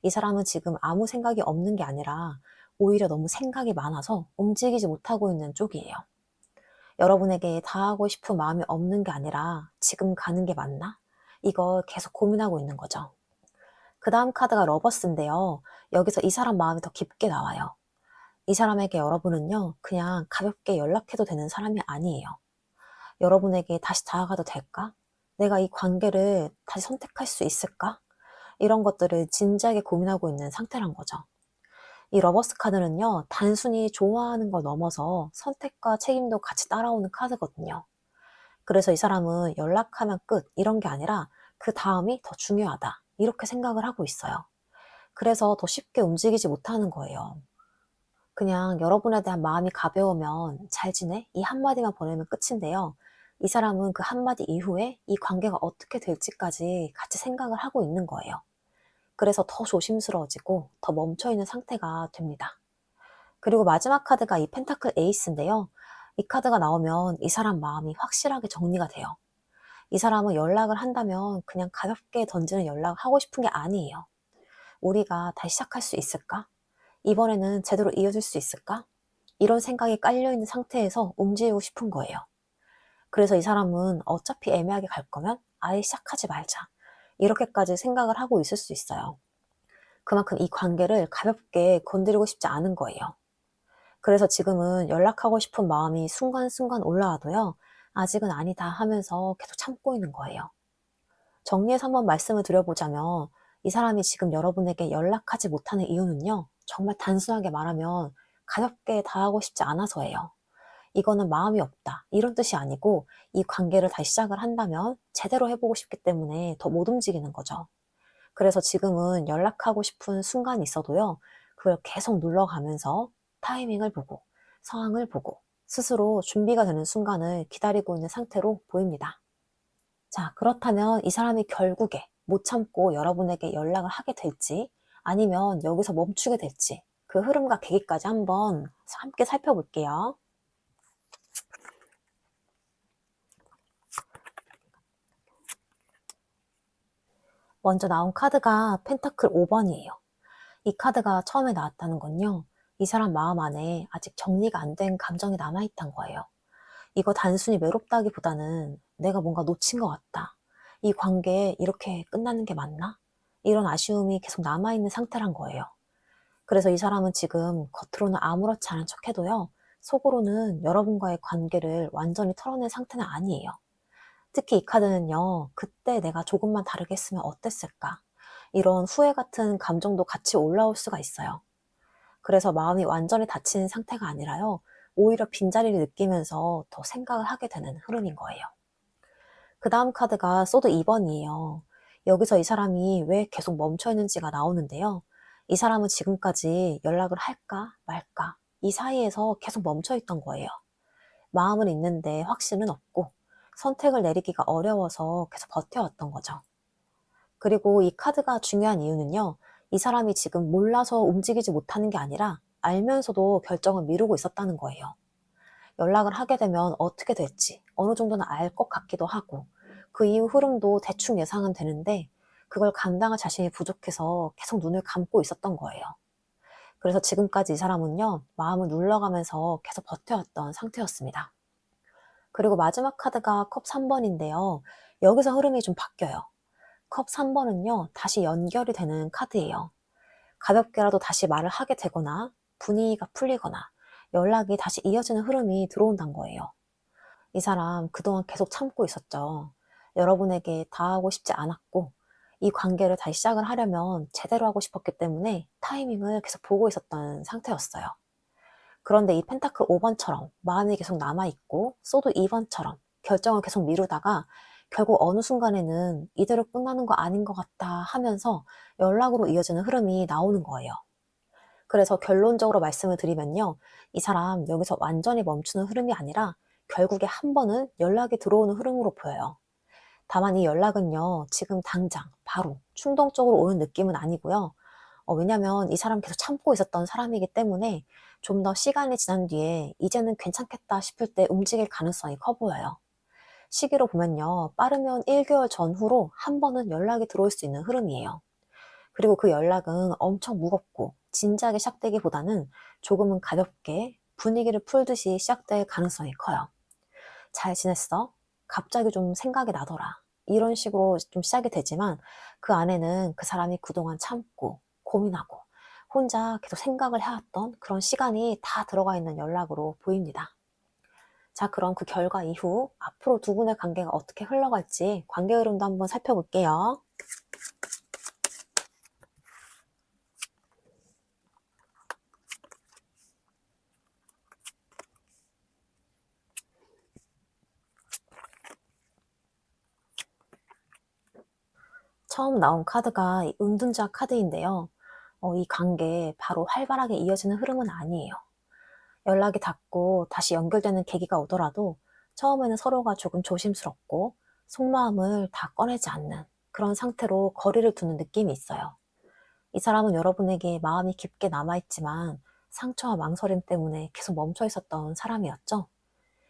이 사람은 지금 아무 생각이 없는 게 아니라 오히려 너무 생각이 많아서 움직이지 못하고 있는 쪽이에요. 여러분에게 다하고 싶은 마음이 없는 게 아니라 지금 가는 게 맞나? 이걸 계속 고민하고 있는 거죠. 그 다음 카드가 러버스인데요. 여기서 이 사람 마음이 더 깊게 나와요. 이 사람에게 여러분은요, 그냥 가볍게 연락해도 되는 사람이 아니에요. 여러분에게 다시 다가가도 될까? 내가 이 관계를 다시 선택할 수 있을까? 이런 것들을 진지하게 고민하고 있는 상태란 거죠. 이 러버스 카드는요, 단순히 좋아하는 걸 넘어서 선택과 책임도 같이 따라오는 카드거든요. 그래서 이 사람은 연락하면 끝 이런 게 아니라 그 다음이 더 중요하다 이렇게 생각을 하고 있어요. 그래서 더 쉽게 움직이지 못하는 거예요. 그냥 여러분에 대한 마음이 가벼우면 잘 지내? 이 한마디만 보내면 끝인데요. 이 사람은 그 한마디 이후에 이 관계가 어떻게 될지까지 같이 생각을 하고 있는 거예요. 그래서 더 조심스러워지고 더 멈춰있는 상태가 됩니다. 그리고 마지막 카드가 이 펜타클 에이스인데요. 이 카드가 나오면 이 사람 마음이 확실하게 정리가 돼요. 이 사람은 연락을 한다면 그냥 가볍게 던지는 연락을 하고 싶은 게 아니에요. 우리가 다시 시작할 수 있을까? 이번에는 제대로 이어질 수 있을까? 이런 생각이 깔려있는 상태에서 움직이고 싶은 거예요. 그래서 이 사람은 어차피 애매하게 갈 거면 아예 시작하지 말자. 이렇게까지 생각을 하고 있을 수 있어요. 그만큼 이 관계를 가볍게 건드리고 싶지 않은 거예요. 그래서 지금은 연락하고 싶은 마음이 순간순간 올라와도요, 아직은 아니다 하면서 계속 참고 있는 거예요. 정리해서 한번 말씀을 드려보자면, 이 사람이 지금 여러분에게 연락하지 못하는 이유는요, 정말 단순하게 말하면 가볍게 다하고 싶지 않아서예요. 이거는 마음이 없다, 이런 뜻이 아니고, 이 관계를 다시 시작을 한다면 제대로 해보고 싶기 때문에 더 못 움직이는 거죠. 그래서 지금은 연락하고 싶은 순간이 있어도요, 그걸 계속 눌러가면서 타이밍을 보고, 상황을 보고, 스스로 준비가 되는 순간을 기다리고 있는 상태로 보입니다. 자, 그렇다면 이 사람이 결국에 못 참고 여러분에게 연락을 하게 될지, 아니면 여기서 멈추게 될지, 그 흐름과 계기까지 한번 함께 살펴볼게요. 먼저 나온 카드가 펜타클 5번이에요. 이 카드가 처음에 나왔다는 건요, 이 사람 마음 안에 아직 정리가 안 된 감정이 남아있단 거예요. 이거 단순히 외롭다기보다는 내가 뭔가 놓친 것 같다. 이 관계 이렇게 끝나는 게 맞나? 이런 아쉬움이 계속 남아있는 상태란 거예요. 그래서 이 사람은 지금 겉으로는 아무렇지 않은 척 해도요, 속으로는 여러분과의 관계를 완전히 털어낸 상태는 아니에요. 특히 이 카드는요, 그때 내가 조금만 다르게 했으면 어땠을까? 이런 후회 같은 감정도 같이 올라올 수가 있어요. 그래서 마음이 완전히 닫힌 상태가 아니라요, 오히려 빈자리를 느끼면서 더 생각을 하게 되는 흐름인 거예요. 그 다음 카드가 소드 2번이에요. 여기서 이 사람이 왜 계속 멈춰 있는지가 나오는데요. 이 사람은 지금까지 연락을 할까 말까 이 사이에서 계속 멈춰 있던 거예요. 마음은 있는데 확신은 없고 선택을 내리기가 어려워서 계속 버텨왔던 거죠. 그리고 이 카드가 중요한 이유는요, 이 사람이 지금 몰라서 움직이지 못하는 게 아니라 알면서도 결정을 미루고 있었다는 거예요. 연락을 하게 되면 어떻게 될지 어느 정도는 알 것 같기도 하고, 그 이후 흐름도 대충 예상은 되는데 그걸 감당할 자신이 부족해서 계속 눈을 감고 있었던 거예요. 그래서 지금까지 이 사람은요, 마음을 눌러가면서 계속 버텨왔던 상태였습니다. 그리고 마지막 카드가 컵 3번인데요. 여기서 흐름이 좀 바뀌어요. 컵 3번은요, 다시 연결이 되는 카드예요. 가볍게라도 다시 말을 하게 되거나 분위기가 풀리거나 연락이 다시 이어지는 흐름이 들어온다는 거예요. 이 사람 그동안 계속 참고 있었죠. 여러분에게 다하고 싶지 않았고, 이 관계를 다시 시작을 하려면 제대로 하고 싶었기 때문에 타이밍을 계속 보고 있었던 상태였어요. 그런데 이 펜타클 5번처럼 마음이 계속 남아있고, 소드 2번처럼 결정을 계속 미루다가 결국 어느 순간에는 이대로 끝나는 거 아닌 것 같다 하면서 연락으로 이어지는 흐름이 나오는 거예요. 그래서 결론적으로 말씀을 드리면요, 이 사람 여기서 완전히 멈추는 흐름이 아니라 결국에 한 번은 연락이 들어오는 흐름으로 보여요. 다만 이 연락은요, 지금 당장 바로 충동적으로 오는 느낌은 아니고요. 왜냐면 이 사람 계속 참고 있었던 사람이기 때문에 좀 더 시간이 지난 뒤에 이제는 괜찮겠다 싶을 때 움직일 가능성이 커 보여요. 시기로 보면요, 빠르면 1개월 전후로 한 번은 연락이 들어올 수 있는 흐름이에요. 그리고 그 연락은 엄청 무겁고 진지하게 시작되기보다는 조금은 가볍게 분위기를 풀듯이 시작될 가능성이 커요. 잘 지냈어? 갑자기 좀 생각이 나더라. 이런 식으로 좀 시작이 되지만 그 안에는 그 사람이 그동안 참고 고민하고 혼자 계속 생각을 해왔던 그런 시간이 다 들어가 있는 연락으로 보입니다. 자, 그럼 그 결과 이후 앞으로 2 분의 관계가 어떻게 흘러갈지 관계 흐름도 한번 살펴볼게요. 2 번째 카드가 펜타클 6번이에요. 이 카드가 처음에 나왔다는 건요, 이 사람이 지금 몰라서 움직이지 못하는 게 아니라 알면서도 결정을 미루고 있었다는 거예요. 그래서 지금은 연락을 하게 되면 어떻게 될지 어느 정도는 알 것 같기도 하고, 그 이후 흐름도 대충 예상은 되는데 그걸 감당할 자신이 부족해서 계속 눈을 감고 있었던 거예요. 처음 나온 카드가 이 은둔자 카드인데요. 이 관계 바로 활발하게 이어지는 흐름은 아니에요. 연락이 닿고 다시 연결되는 계기가 오더라도 처음에는 서로가 조금 조심스럽고 속마음을 다 꺼내지 않는 그런 상태로 거리를 두는 느낌이 있어요. 이 사람은 여러분에게 마음이 깊게 남아있지만 상처와 망설임 때문에 계속 멈춰 있었던 사람이었죠.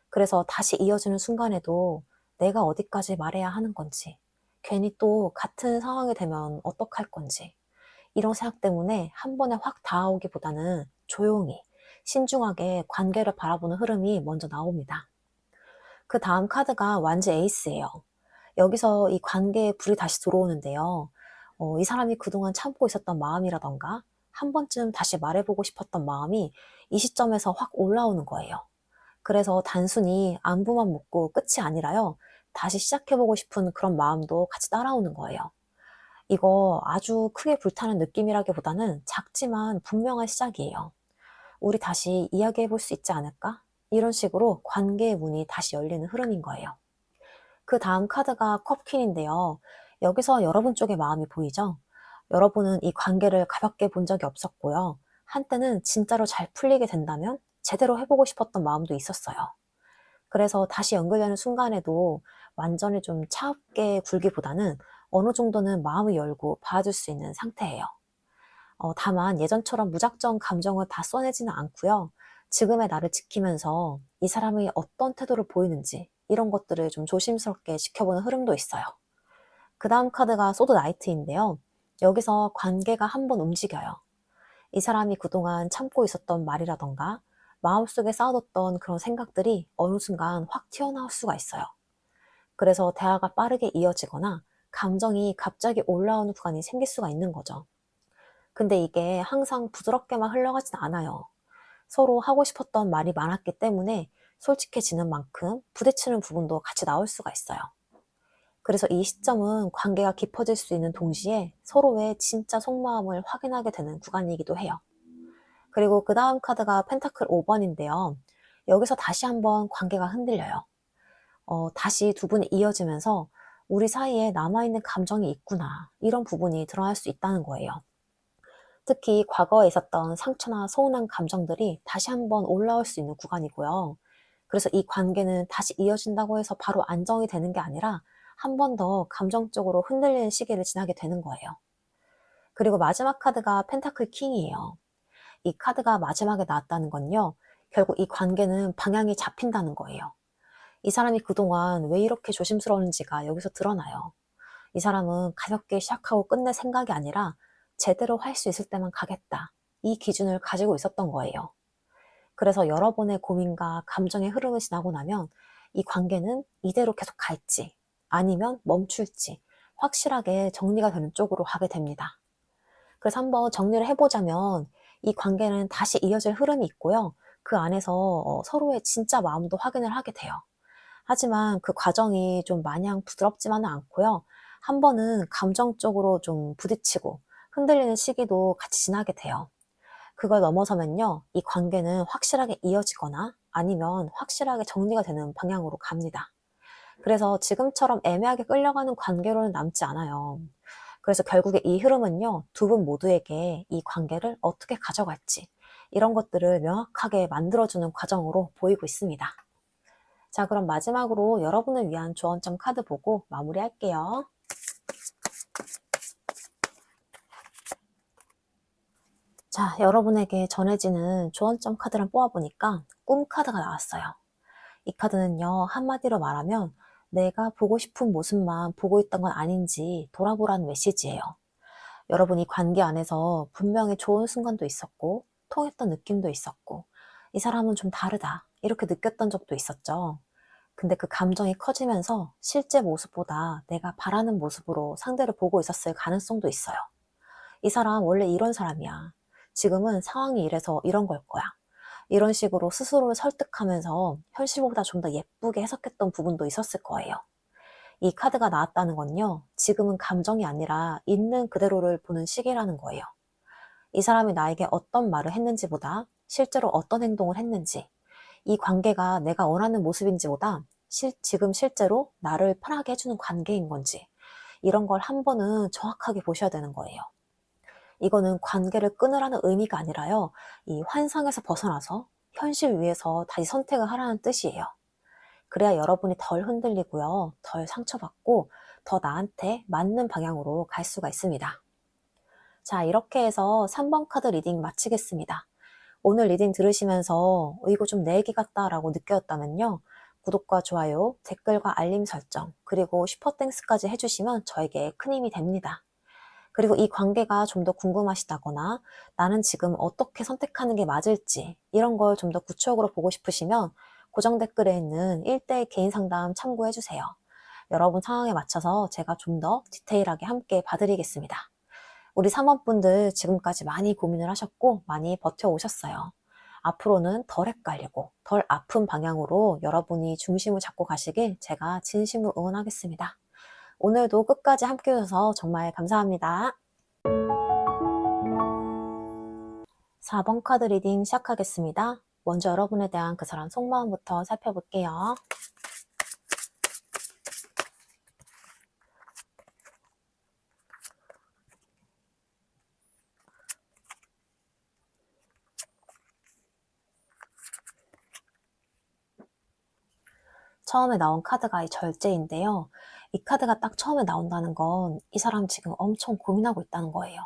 그래서 다시 이어지는 순간에도 내가 어디까지 말해야 하는 건지, 괜히 또 같은 상황이 되면 어떡할 건지, 이런 생각 때문에 한 번에 확 다가오기보다는 조용히, 신중하게 관계를 바라보는 흐름이 먼저 나옵니다. 그 다음 카드가 완지 에이스예요. 여기서 이 관계에 불이 다시 들어오는데요. 이 사람이 그동안 참고 있었던 마음이라던가 한 번쯤 다시 말해보고 싶었던 마음이 이 시점에서 확 올라오는 거예요. 그래서 단순히 안부만 묻고 끝이 아니라요. 다시 시작해보고 싶은 그런 마음도 같이 따라오는 거예요. 이거 아주 크게 불타는 느낌이라기보다는 작지만 분명한 시작이에요. 우리 다시 이야기해볼 수 있지 않을까? 이런 식으로 관계의 문이 다시 열리는 흐름인 거예요. 그 다음 카드가 컵퀸인데요. 여기서 여러분 쪽의 마음이 보이죠? 여러분은 이 관계를 가볍게 본 적이 없었고요. 한때는 진짜로 잘 풀리게 된다면 제대로 해보고 싶었던 마음도 있었어요. 그래서 다시 연결되는 순간에도 완전히 좀 차갑게 굴기보다는 어느 정도는 마음을 열고 봐줄 수 있는 상태예요. 다만 예전처럼 무작정 감정을 다 쏘내지는 않고요. 지금의 나를 지키면서 이 사람이 어떤 태도를 보이는지 이런 것들을 좀 조심스럽게 지켜보는 흐름도 있어요. 그 다음 카드가 소드 나이트인데요. 여기서 관계가 한번 움직여요. 이 사람이 그동안 참고 있었던 말이라던가 마음속에 쌓아뒀던 그런 생각들이 어느 순간 확 튀어나올 수가 있어요. 그래서 대화가 빠르게 이어지거나 감정이 갑자기 올라오는 구간이 생길 수가 있는 거죠. 근데 이게 항상 부드럽게만 흘러가진 않아요. 서로 하고 싶었던 말이 많았기 때문에 솔직해지는 만큼 부딪히는 부분도 같이 나올 수가 있어요. 그래서 이 시점은 관계가 깊어질 수 있는 동시에 서로의 진짜 속마음을 확인하게 되는 구간이기도 해요. 그리고 그 다음 카드가 펜타클 5번인데요. 여기서 다시 한번 관계가 흔들려요. 다시 두 분이 이어지면서 우리 사이에 남아있는 감정이 있구나. 이런 부분이 드러날 수 있다는 거예요. 특히 과거에 있었던 상처나 서운한 감정들이 다시 한번 올라올 수 있는 구간이고요. 그래서 이 관계는 다시 이어진다고 해서 바로 안정이 되는 게 아니라 한 번 더 감정적으로 흔들리는 시기를 지나게 되는 거예요. 그리고 마지막 카드가 펜타클 킹이에요. 이 카드가 마지막에 나왔다는 건요. 결국 이 관계는 방향이 잡힌다는 거예요. 이 사람이 그동안 왜 이렇게 조심스러운지가 여기서 드러나요. 이 사람은 가볍게 시작하고 끝낼 생각이 아니라 제대로 할 수 있을 때만 가겠다. 이 기준을 가지고 있었던 거예요. 그래서 여러 번의 고민과 감정의 흐름을 지나고 나면 이 관계는 이대로 계속 갈지 아니면 멈출지 확실하게 정리가 되는 쪽으로 가게 됩니다. 그래서 한번 정리를 해보자면 이 관계는 다시 이어질 흐름이 있고요. 그 안에서 서로의 진짜 마음도 확인을 하게 돼요. 하지만 그 과정이 좀 마냥 부드럽지만은 않고요. 한 번은 감정적으로 좀 부딪히고 흔들리는 시기도 같이 지나게 돼요. 그걸 넘어서면요, 이 관계는 확실하게 이어지거나 아니면 확실하게 정리가 되는 방향으로 갑니다. 그래서 지금처럼 애매하게 끌려가는 관계로는 남지 않아요. 그래서 결국에 이 흐름은요, 두 분 모두에게 이 관계를 어떻게 가져갈지 이런 것들을 명확하게 만들어주는 과정으로 보이고 있습니다. 자, 그럼 마지막으로 여러분을 위한 조언점 카드 보고 마무리할게요. 자, 여러분에게 전해지는 조언점 카드를 뽑아보니까 꿈 카드가 나왔어요. 이 카드는요, 한마디로 말하면 내가 보고 싶은 모습만 보고 있던 건 아닌지 돌아보라는 메시지예요. 여러분이 관계 안에서 분명히 좋은 순간도 있었고, 통했던 느낌도 있었고, 이 사람은 좀 다르다. 이렇게 느꼈던 적도 있었죠. 근데 그 감정이 커지면서 실제 모습보다 내가 바라는 모습으로 상대를 보고 있었을 가능성도 있어요. 이 사람 원래 이런 사람이야. 지금은 상황이 이래서 이런 걸 거야. 이런 식으로 스스로를 설득하면서 현실보다 좀 더 예쁘게 해석했던 부분도 있었을 거예요. 이 카드가 나왔다는 건요, 지금은 감정이 아니라 있는 그대로를 보는 시기라는 거예요. 이 사람이 나에게 어떤 말을 했는지보다 실제로 어떤 행동을 했는지, 이 관계가 내가 원하는 모습인지보다 지금 실제로 나를 편하게 해주는 관계인 건지, 이런 걸 한 번은 정확하게 보셔야 되는 거예요. 이거는 관계를 끊으라는 의미가 아니라요. 이 환상에서 벗어나서 현실 위에서 다시 선택을 하라는 뜻이에요. 그래야 여러분이 덜 흔들리고요. 덜 상처받고 더 나한테 맞는 방향으로 갈 수가 있습니다. 자, 이렇게 해서 3번 카드 리딩 마치겠습니다. 오늘 리딩 들으시면서 이거 좀 내 얘기 같다라고 느꼈다면요. 구독과 좋아요, 댓글과 알림 설정, 그리고 슈퍼땡스까지 해주시면 저에게 큰 힘이 됩니다. 그리고 이 관계가 좀 더 궁금하시다거나 나는 지금 어떻게 선택하는 게 맞을지 이런 걸 좀 더 구체적으로 보고 싶으시면 고정 댓글에 있는 1대1 개인 상담 참고해주세요. 여러분 상황에 맞춰서 제가 좀 더 디테일하게 함께 봐드리겠습니다. 우리 사모분들 지금까지 많이 고민을 하셨고 많이 버텨오셨어요. 앞으로는 덜 헷갈리고 덜 아픈 방향으로 여러분이 중심을 잡고 가시길 제가 진심으로 응원하겠습니다. 오늘도 끝까지 함께 해주셔서 정말 감사합니다. 4번 카드 리딩 시작하겠습니다. 먼저 여러분에 대한 그 사람 속마음부터 살펴볼게요. 처음에 나온 카드가 이 절제인데요. 이 카드가 딱 처음에 나온다는 건 이 사람 지금 엄청 고민하고 있다는 거예요.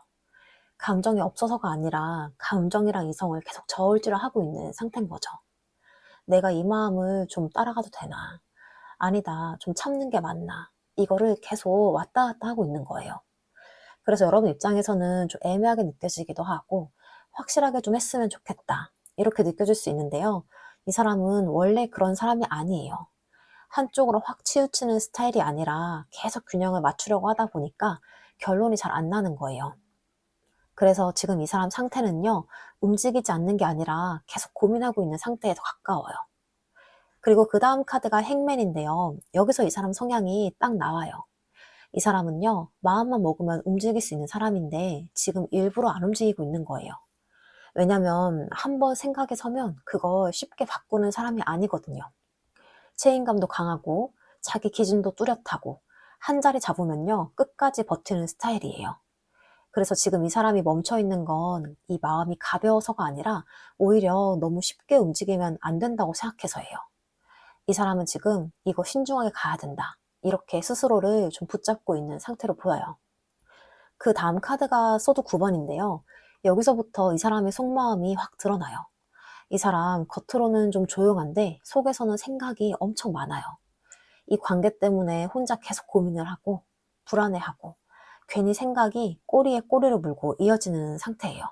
감정이 없어서가 아니라 감정이랑 이성을 계속 저울질을 하고 있는 상태인 거죠. 내가 이 마음을 좀 따라가도 되나? 아니다, 좀 참는 게 맞나? 이거를 계속 왔다 갔다 하고 있는 거예요. 그래서 여러분 입장에서는 좀 애매하게 느껴지기도 하고 확실하게 좀 했으면 좋겠다. 이렇게 느껴질 수 있는데요. 이 사람은 원래 그런 사람이 아니에요. 한쪽으로 확 치우치는 스타일이 아니라 계속 균형을 맞추려고 하다 보니까 결론이 잘 안 나는 거예요. 그래서 지금 이 사람 상태는요, 움직이지 않는 게 아니라 계속 고민하고 있는 상태에 더 가까워요. 그리고 그 다음 카드가 행맨인데요. 여기서 이 사람 성향이 딱 나와요. 이 사람은요, 마음만 먹으면 움직일 수 있는 사람인데 지금 일부러 안 움직이고 있는 거예요. 왜냐면 한번 생각에 서면 그걸 쉽게 바꾸는 사람이 아니거든요. 책임감도 강하고 자기 기준도 뚜렷하고 한 자리 잡으면요, 끝까지 버티는 스타일이에요. 그래서 지금 이 사람이 멈춰 있는 건 이 마음이 가벼워서가 아니라 오히려 너무 쉽게 움직이면 안 된다고 생각해서예요. 이 사람은 지금 이거 신중하게 가야 된다. 이렇게 스스로를 좀 붙잡고 있는 상태로 보여요. 그 다음 카드가 소드 9번인데요. 여기서부터 이 사람의 속마음이 확 드러나요. 이 사람 겉으로는 좀 조용한데 속에서는 생각이 엄청 많아요. 이 관계 때문에 혼자 계속 고민을 하고 불안해하고 괜히 생각이 꼬리에 꼬리를 물고 이어지는 상태예요.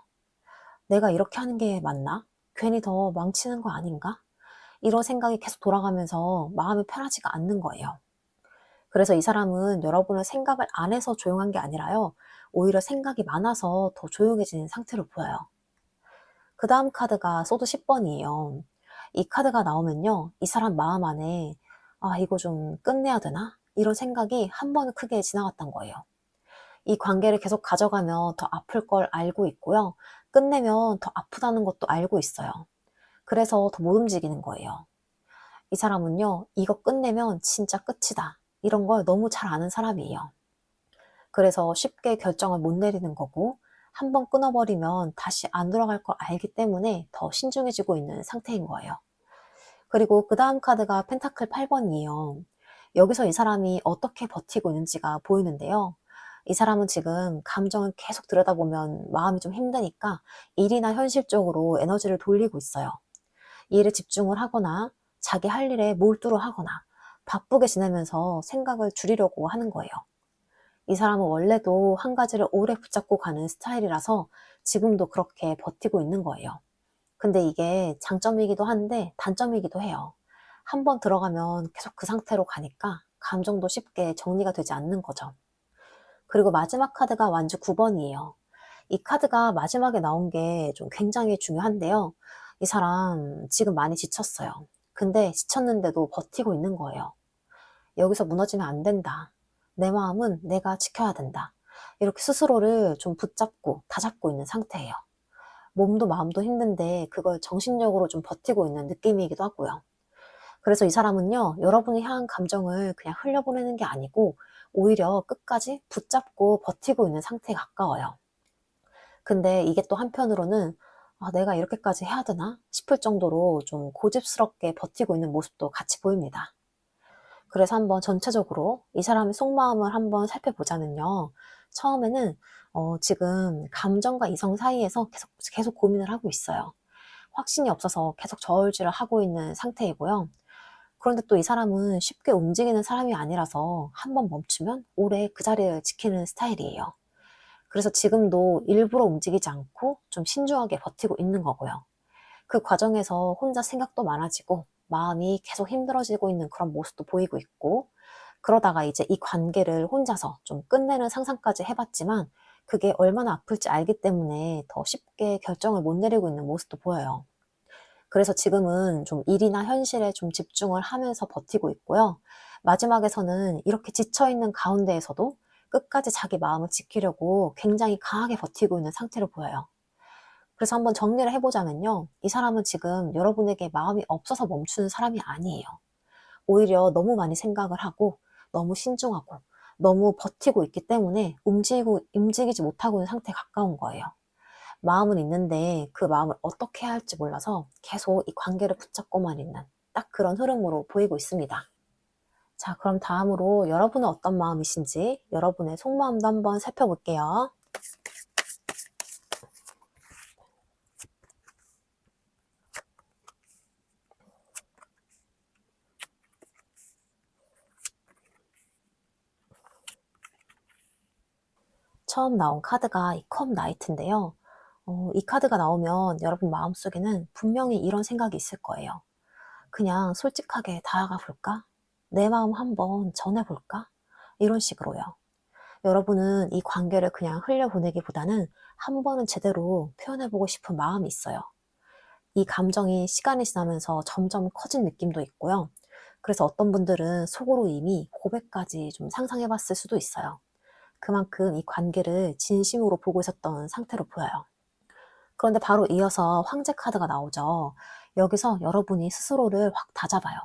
내가 이렇게 하는 게 맞나? 괜히 더 망치는 거 아닌가? 이런 생각이 계속 돌아가면서 마음이 편하지가 않는 거예요. 그래서 이 사람은 여러분을 생각을 안 해서 조용한 게 아니라요. 오히려 생각이 많아서 더 조용해지는 상태로 보여요. 그 다음 카드가 소드 10번이에요. 이 카드가 나오면요. 이 사람 마음 안에 아, 이거 좀 끝내야 되나? 이런 생각이 한 번은 크게 지나갔던 거예요. 이 관계를 계속 가져가면 더 아플 걸 알고 있고요. 끝내면 더 아프다는 것도 알고 있어요. 그래서 더 못 움직이는 거예요. 이 사람은요, 이거 끝내면 진짜 끝이다. 이런 걸 너무 잘 아는 사람이에요. 그래서 쉽게 결정을 못 내리는 거고, 한번 끊어버리면 다시 안 돌아갈 걸 알기 때문에 더 신중해지고 있는 상태인 거예요. 그리고 그 다음 카드가 펜타클 8번이에요. 여기서 이 사람이 어떻게 버티고 있는지가 보이는데요. 이 사람은 지금 감정을 계속 들여다보면 마음이 좀 힘드니까 일이나 현실적으로 에너지를 돌리고 있어요. 일에 집중을 하거나 자기 할 일에 몰두를 하거나 바쁘게 지내면서 생각을 줄이려고 하는 거예요. 이 사람은 원래도 한 가지를 오래 붙잡고 가는 스타일이라서 지금도 그렇게 버티고 있는 거예요. 근데 이게 장점이기도 한데 단점이기도 해요. 한번 들어가면 계속 그 상태로 가니까 감정도 쉽게 정리가 되지 않는 거죠. 그리고 마지막 카드가 완주 9번이에요. 이 카드가 마지막에 나온 게 좀 굉장히 중요한데요. 이 사람 지금 많이 지쳤어요. 근데 지쳤는데도 버티고 있는 거예요. 여기서 무너지면 안 된다. 내 마음은 내가 지켜야 된다. 이렇게 스스로를 좀 붙잡고 다잡고 있는 상태예요. 몸도 마음도 힘든데 그걸 정신력으로 좀 버티고 있는 느낌이기도 하고요. 그래서 이 사람은요, 여러분이 향한 감정을 그냥 흘려보내는 게 아니고 오히려 끝까지 붙잡고 버티고 있는 상태에 가까워요. 근데 이게 또 한편으로는 '아 내가 이렇게까지 해야 되나?' 싶을 정도로 좀 고집스럽게 버티고 있는 모습도 같이 보입니다. 그래서 한번 전체적으로 이 사람의 속마음을 한번 살펴보자면요. 처음에는 지금 감정과 이성 사이에서 계속 고민을 하고 있어요. 확신이 없어서 계속 저울질을 하고 있는 상태이고요. 그런데 또 이 사람은 쉽게 움직이는 사람이 아니라서 한번 멈추면 오래 그 자리를 지키는 스타일이에요. 그래서 지금도 일부러 움직이지 않고 좀 신중하게 버티고 있는 거고요. 그 과정에서 혼자 생각도 많아지고 마음이 계속 힘들어지고 있는 그런 모습도 보이고 있고, 그러다가 이제 이 관계를 혼자서 좀 끝내는 상상까지 해봤지만 그게 얼마나 아플지 알기 때문에 더 쉽게 결정을 못 내리고 있는 모습도 보여요. 그래서 지금은 좀 일이나 현실에 좀 집중을 하면서 버티고 있고요. 마지막에서는 이렇게 지쳐있는 가운데에서도 끝까지 자기 마음을 지키려고 굉장히 강하게 버티고 있는 상태로 보여요. 그래서 한번 정리를 해보자면요. 이 사람은 지금 여러분에게 마음이 없어서 멈추는 사람이 아니에요. 오히려 너무 많이 생각을 하고 너무 신중하고 너무 버티고 있기 때문에 움직이지 못하고 있는 상태에 가까운 거예요. 마음은 있는데 그 마음을 어떻게 해야 할지 몰라서 계속 이 관계를 붙잡고만 있는 딱 그런 흐름으로 보이고 있습니다. 자, 그럼 다음으로 여러분은 어떤 마음이신지 여러분의 속마음도 한번 살펴볼게요. 처음 나온 카드가 이 컵 나이트인데요. 이 카드가 나오면 여러분 마음속에는 분명히 이런 생각이 있을 거예요. 그냥 솔직하게 다가가 볼까? 내 마음 한번 전해볼까? 이런 식으로요. 여러분은 이 관계를 그냥 흘려보내기보다는 한 번은 제대로 표현해보고 싶은 마음이 있어요. 이 감정이 시간이 지나면서 점점 커진 느낌도 있고요. 그래서 어떤 분들은 속으로 이미 고백까지 좀 상상해봤을 수도 있어요. 그만큼 이 관계를 진심으로 보고 있었던 상태로 보여요. 그런데 바로 이어서 황제 카드가 나오죠. 여기서 여러분이 스스로를 확 다잡아요.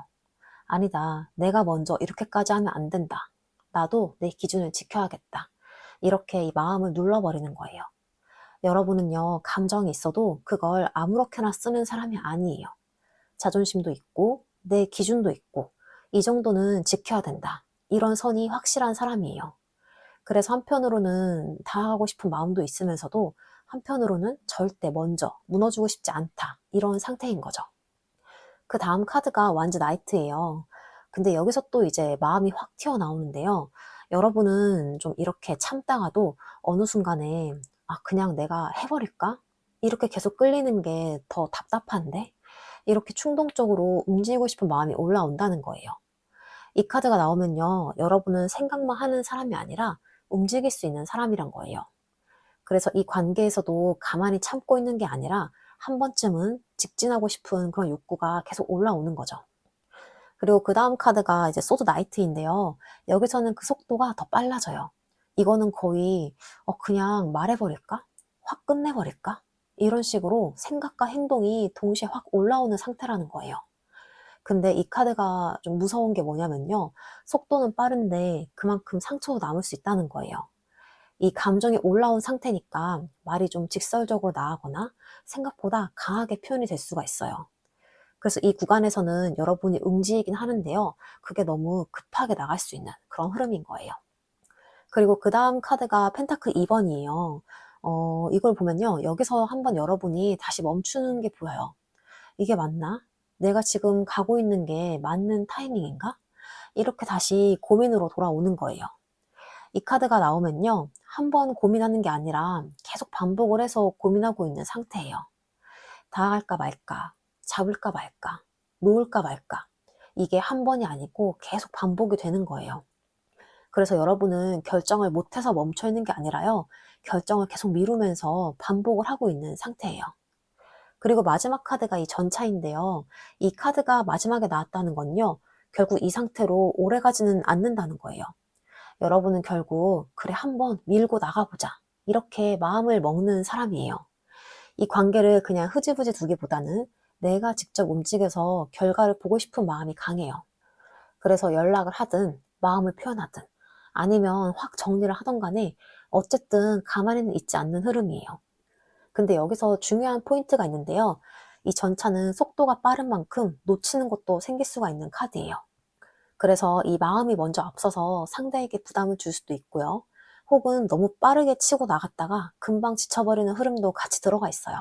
아니다. 내가 먼저 이렇게까지 하면 안 된다. 나도 내 기준을 지켜야겠다. 이렇게 이 마음을 눌러버리는 거예요. 여러분은요, 감정이 있어도 그걸 아무렇게나 쓰는 사람이 아니에요. 자존심도 있고, 내 기준도 있고, 이 정도는 지켜야 된다. 이런 선이 확실한 사람이에요. 그래서 한편으로는 다가가고 싶은 마음도 있으면서도 한편으로는 절대 먼저 무너지고 싶지 않다. 이런 상태인 거죠. 그 다음 카드가 완즈 나이트예요. 근데 여기서 또 이제 마음이 확 튀어나오는데요. 여러분은 좀 이렇게 참다가도 어느 순간에 그냥 내가 해버릴까? 이렇게 계속 끌리는 게 더 답답한데? 이렇게 충동적으로 움직이고 싶은 마음이 올라온다는 거예요. 이 카드가 나오면요. 여러분은 생각만 하는 사람이 아니라 움직일 수 있는 사람이란 거예요. 그래서 이 관계에서도 가만히 참고 있는 게 아니라 한 번쯤은 직진하고 싶은 그런 욕구가 계속 올라오는 거죠. 그리고 그 다음 카드가 이제 소드 나이트인데요. 여기서는 그 속도가 더 빨라져요. 이거는 거의 그냥 말해버릴까? 확 끝내버릴까? 이런 식으로 생각과 행동이 동시에 확 올라오는 상태라는 거예요. 근데 이 카드가 좀 무서운 게 뭐냐면요. 속도는 빠른데 그만큼 상처도 남을 수 있다는 거예요. 이 감정이 올라온 상태니까 말이 좀 직설적으로 나가거나 생각보다 강하게 표현이 될 수가 있어요. 그래서 이 구간에서는 여러분이 움직이긴 하는데요. 그게 너무 급하게 나갈 수 있는 그런 흐름인 거예요. 그리고 그 다음 카드가 펜타클 2번이에요. 이걸 보면요. 여기서 한번 여러분이 다시 멈추는 게 보여요. 이게 맞나? 내가 지금 가고 있는 게 맞는 타이밍인가? 이렇게 다시 고민으로 돌아오는 거예요. 이 카드가 나오면요. 한 번 고민하는 게 아니라 계속 반복을 해서 고민하고 있는 상태예요. 다가갈까 말까, 잡을까 말까, 놓을까 말까. 이게 한 번이 아니고 계속 반복이 되는 거예요. 그래서 여러분은 결정을 못해서 멈춰 있는 게 아니라요. 결정을 계속 미루면서 반복을 하고 있는 상태예요. 그리고 마지막 카드가 이 전차인데요. 이 카드가 마지막에 나왔다는 건요. 결국 이 상태로 오래 가지는 않는다는 거예요. 여러분은 결국 그래 한번 밀고 나가보자. 이렇게 마음을 먹는 사람이에요. 이 관계를 그냥 흐지부지 두기보다는 내가 직접 움직여서 결과를 보고 싶은 마음이 강해요. 그래서 연락을 하든 마음을 표현하든 아니면 확 정리를 하던 간에 어쨌든 가만히는 있지 않는 흐름이에요. 근데 여기서 중요한 포인트가 있는데요. 이 전차는 속도가 빠른 만큼 놓치는 것도 생길 수가 있는 카드예요. 그래서 이 마음이 먼저 앞서서 상대에게 부담을 줄 수도 있고요. 혹은 너무 빠르게 치고 나갔다가 금방 지쳐버리는 흐름도 같이 들어가 있어요.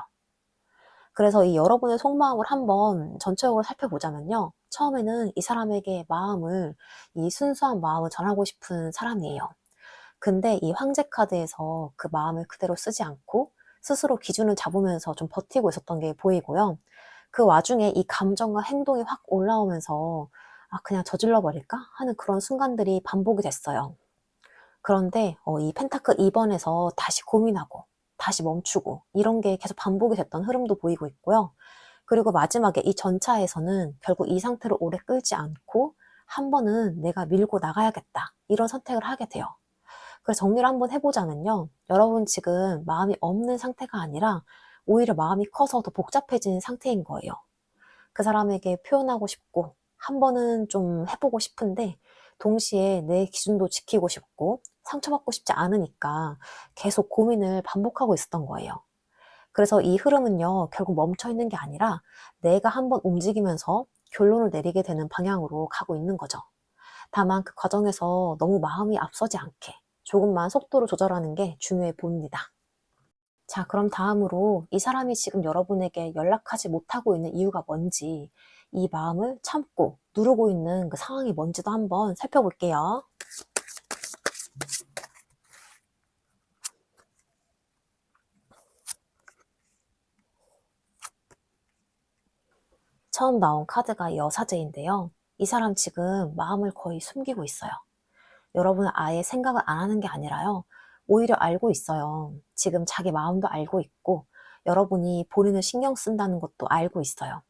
그래서 이 여러분의 속마음을 한번 전체적으로 살펴보자면요. 처음에는 이 사람에게 이 순수한 마음을 전하고 싶은 사람이에요. 근데 이 황제 카드에서 그 마음을 그대로 쓰지 않고 스스로 기준을 잡으면서 좀 버티고 있었던 게 보이고요. 그 와중에 이 감정과 행동이 확 올라오면서 그냥 저질러 버릴까 하는 그런 순간들이 반복이 됐어요. 그런데 이 펜타클 2번에서 다시 고민하고 다시 멈추고 이런 게 계속 반복이 됐던 흐름도 보이고 있고요. 그리고 마지막에 이 전차에서는 결국 이 상태를 오래 끌지 않고 한 번은 내가 밀고 나가야겠다 이런 선택을 하게 돼요. 그래서 정리를 한번 해보자면요. 여러분 지금 마음이 없는 상태가 아니라 오히려 마음이 커서 더 복잡해진 상태인 거예요. 그 사람에게 표현하고 싶고 한 번은 좀 해보고 싶은데 동시에 내 기준도 지키고 싶고 상처받고 싶지 않으니까 계속 고민을 반복하고 있었던 거예요. 그래서 이 흐름은요, 결국 멈춰 있는 게 아니라 내가 한번 움직이면서 결론을 내리게 되는 방향으로 가고 있는 거죠. 다만 그 과정에서 너무 마음이 앞서지 않게 조금만 속도를 조절하는 게 중요해 보입니다. 자, 그럼 다음으로 이 사람이 지금 여러분에게 연락하지 못하고 있는 이유가 뭔지, 이 마음을 참고 누르고 있는 그 상황이 뭔지도 한번 살펴볼게요. 처음 나온 카드가 여사제인데요. 이 사람 지금 마음을 거의 숨기고 있어요. 여러분은 아예 생각을 안 하는 게 아니라요. 오히려 알고 있어요. 지금 자기 마음도 알고 있고, 여러분이 본인을 신경 쓴다는 것도 알고 있어요.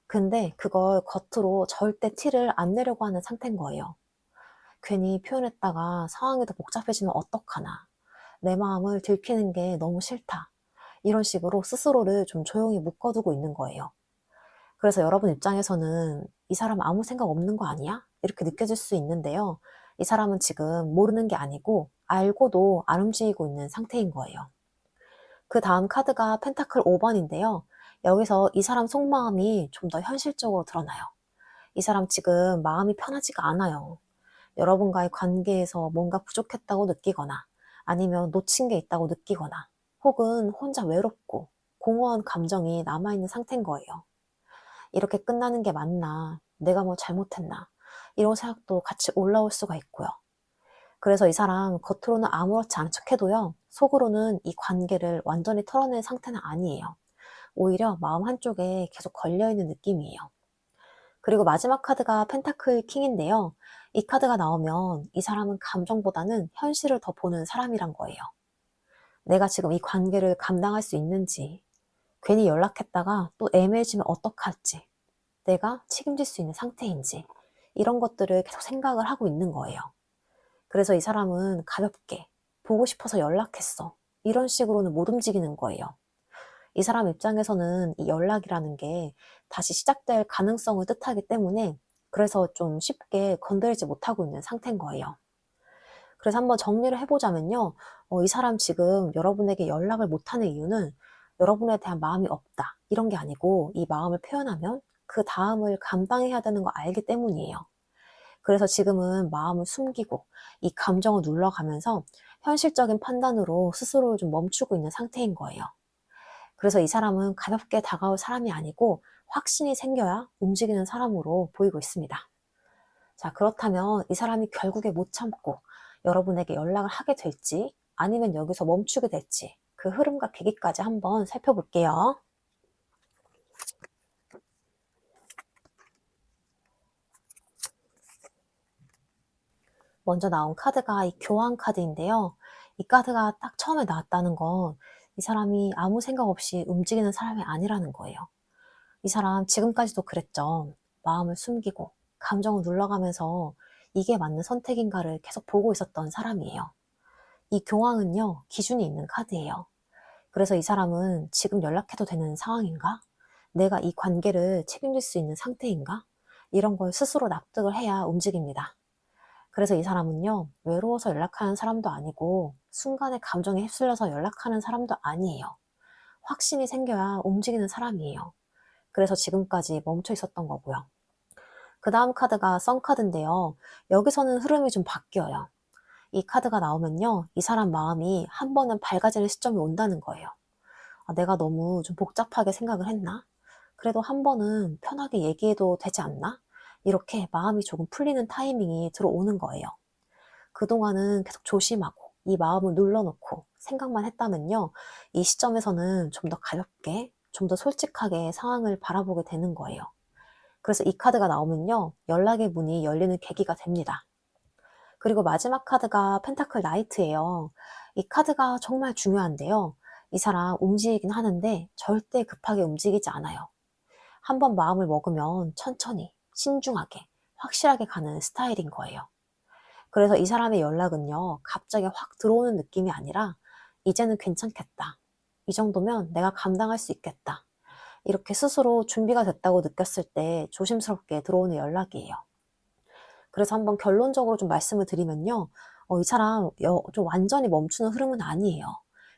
근데 그걸 겉으로 절대 티를 안 내려고 하는 상태인 거예요. 괜히 표현했다가 상황이 더 복잡해지면 어떡하나. 내 마음을 들키는 게 너무 싫다. 이런 식으로 스스로를 좀 조용히 묶어두고 있는 거예요. 그래서 여러분 입장에서는 이 사람 아무 생각 없는 거 아니야? 이렇게 느껴질 수 있는데요. 이 사람은 지금 모르는 게 아니고 알고도 안 움직이고 있는 상태인 거예요. 그 다음 카드가 펜타클 5번인데요. 여기서 이 사람 속마음이 좀 더 현실적으로 드러나요. 이 사람 지금 마음이 편하지가 않아요. 여러분과의 관계에서 뭔가 부족했다고 느끼거나 아니면 놓친 게 있다고 느끼거나 혹은 혼자 외롭고 공허한 감정이 남아있는 상태인 거예요. 이렇게 끝나는 게 맞나? 내가 뭐 잘못했나? 이런 생각도 같이 올라올 수가 있고요. 그래서 이 사람 겉으로는 아무렇지 않은 척해도요. 속으로는 이 관계를 완전히 털어낸 상태는 아니에요. 오히려 마음 한쪽에 계속 걸려있는 느낌이에요. 그리고 마지막 카드가 펜타클 킹인데요. 이 카드가 나오면 이 사람은 감정보다는 현실을 더 보는 사람이란 거예요. 내가 지금 이 관계를 감당할 수 있는지, 괜히 연락했다가 또 애매해지면 어떡할지, 내가 책임질 수 있는 상태인지, 이런 것들을 계속 생각을 하고 있는 거예요. 그래서 이 사람은 가볍게 보고 싶어서 연락했어. 이런 식으로는 못 움직이는 거예요. 이 사람 입장에서는 이 연락이라는 게 다시 시작될 가능성을 뜻하기 때문에 그래서 좀 쉽게 건드리지 못하고 있는 상태인 거예요. 그래서 한번 정리를 해보자면요. 이 사람 지금 여러분에게 연락을 못하는 이유는 여러분에 대한 마음이 없다. 이런 게 아니고 이 마음을 표현하면 그 다음을 감당해야 되는 거 알기 때문이에요. 그래서 지금은 마음을 숨기고 이 감정을 눌러가면서 현실적인 판단으로 스스로를 좀 멈추고 있는 상태인 거예요. 그래서 이 사람은 가볍게 다가올 사람이 아니고 확신이 생겨야 움직이는 사람으로 보이고 있습니다. 자, 그렇다면 이 사람이 결국에 못 참고 여러분에게 연락을 하게 될지 아니면 여기서 멈추게 될지 그 흐름과 계기까지 한번 살펴볼게요. 먼저 나온 카드가 이 교환 카드인데요. 이 카드가 딱 처음에 나왔다는 건 이 사람이 아무 생각 없이 움직이는 사람이 아니라는 거예요. 이 사람 지금까지도 그랬죠. 마음을 숨기고 감정을 눌러가면서 이게 맞는 선택인가를 계속 보고 있었던 사람이에요. 이 교황은요, 기준이 있는 카드예요. 그래서 이 사람은 지금 연락해도 되는 상황인가? 내가 이 관계를 책임질 수 있는 상태인가? 이런 걸 스스로 납득을 해야 움직입니다. 그래서 이 사람은요, 외로워서 연락하는 사람도 아니고 순간의 감정에 휩쓸려서 연락하는 사람도 아니에요. 확신이 생겨야 움직이는 사람이에요. 그래서 지금까지 멈춰 있었던 거고요. 그 다음 카드가 썬카드인데요. 여기서는 흐름이 좀 바뀌어요. 이 카드가 나오면요, 이 사람 마음이 한 번은 밝아지는 시점이 온다는 거예요. 아, 내가 너무 좀 복잡하게 생각을 했나? 그래도 한 번은 편하게 얘기해도 되지 않나? 이렇게 마음이 조금 풀리는 타이밍이 들어오는 거예요. 그동안은 계속 조심하고 이 마음을 눌러놓고 생각만 했다면요, 이 시점에서는 좀 더 가볍게, 좀 더 솔직하게 상황을 바라보게 되는 거예요. 그래서 이 카드가 나오면요, 연락의 문이 열리는 계기가 됩니다. 그리고 마지막 카드가 펜타클 나이트예요. 이 카드가 정말 중요한데요. 이 사람 움직이긴 하는데 절대 급하게 움직이지 않아요. 한번 마음을 먹으면 천천히, 신중하게, 확실하게 가는 스타일인 거예요. 그래서 이 사람의 연락은요, 갑자기 확 들어오는 느낌이 아니라 이제는 괜찮겠다. 이 정도면 내가 감당할 수 있겠다. 이렇게 스스로 준비가 됐다고 느꼈을 때 조심스럽게 들어오는 연락이에요. 그래서 한번 결론적으로 좀 말씀을 드리면요. 이 사람 좀 완전히 멈추는 흐름은 아니에요.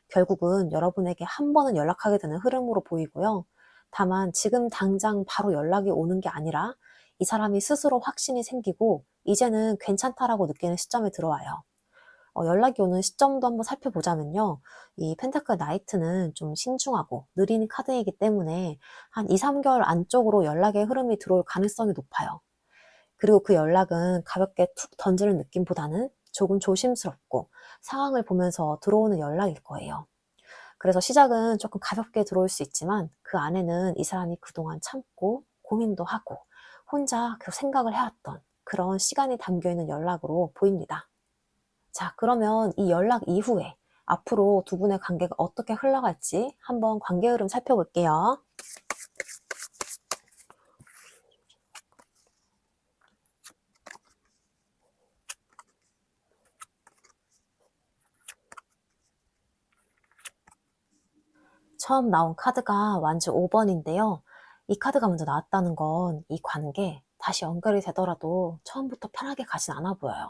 결국은 여러분에게 한 번은 연락하게 되는 흐름으로 보이고요. 다만 지금 당장 바로 연락이 오는 게 아니라 이 사람이 스스로 확신이 생기고 이제는 괜찮다라고 느끼는 시점에 들어와요. 연락이 오는 시점도 한번 살펴보자면요. 이 펜타클 나이트는 좀 신중하고 느린 카드이기 때문에 한 2, 3개월 안쪽으로 연락의 흐름이 들어올 가능성이 높아요. 그리고 그 연락은 가볍게 툭 던지는 느낌보다는 조금 조심스럽고 상황을 보면서 들어오는 연락일 거예요. 그래서 시작은 조금 가볍게 들어올 수 있지만 그 안에는 이 사람이 그동안 참고 고민도 하고 혼자 계속 생각을 해왔던 그런 시간이 담겨있는 연락으로 보입니다. 자, 그러면 이 연락 이후에 앞으로 두 분의 관계가 어떻게 흘러갈지 한번 관계 흐름 살펴볼게요. 처음 나온 카드가 완주 5번인데요. 이 카드가 먼저 나왔다는 건 이 관계 다시 연결이 되더라도 처음부터 편하게 가진 않아 보여요.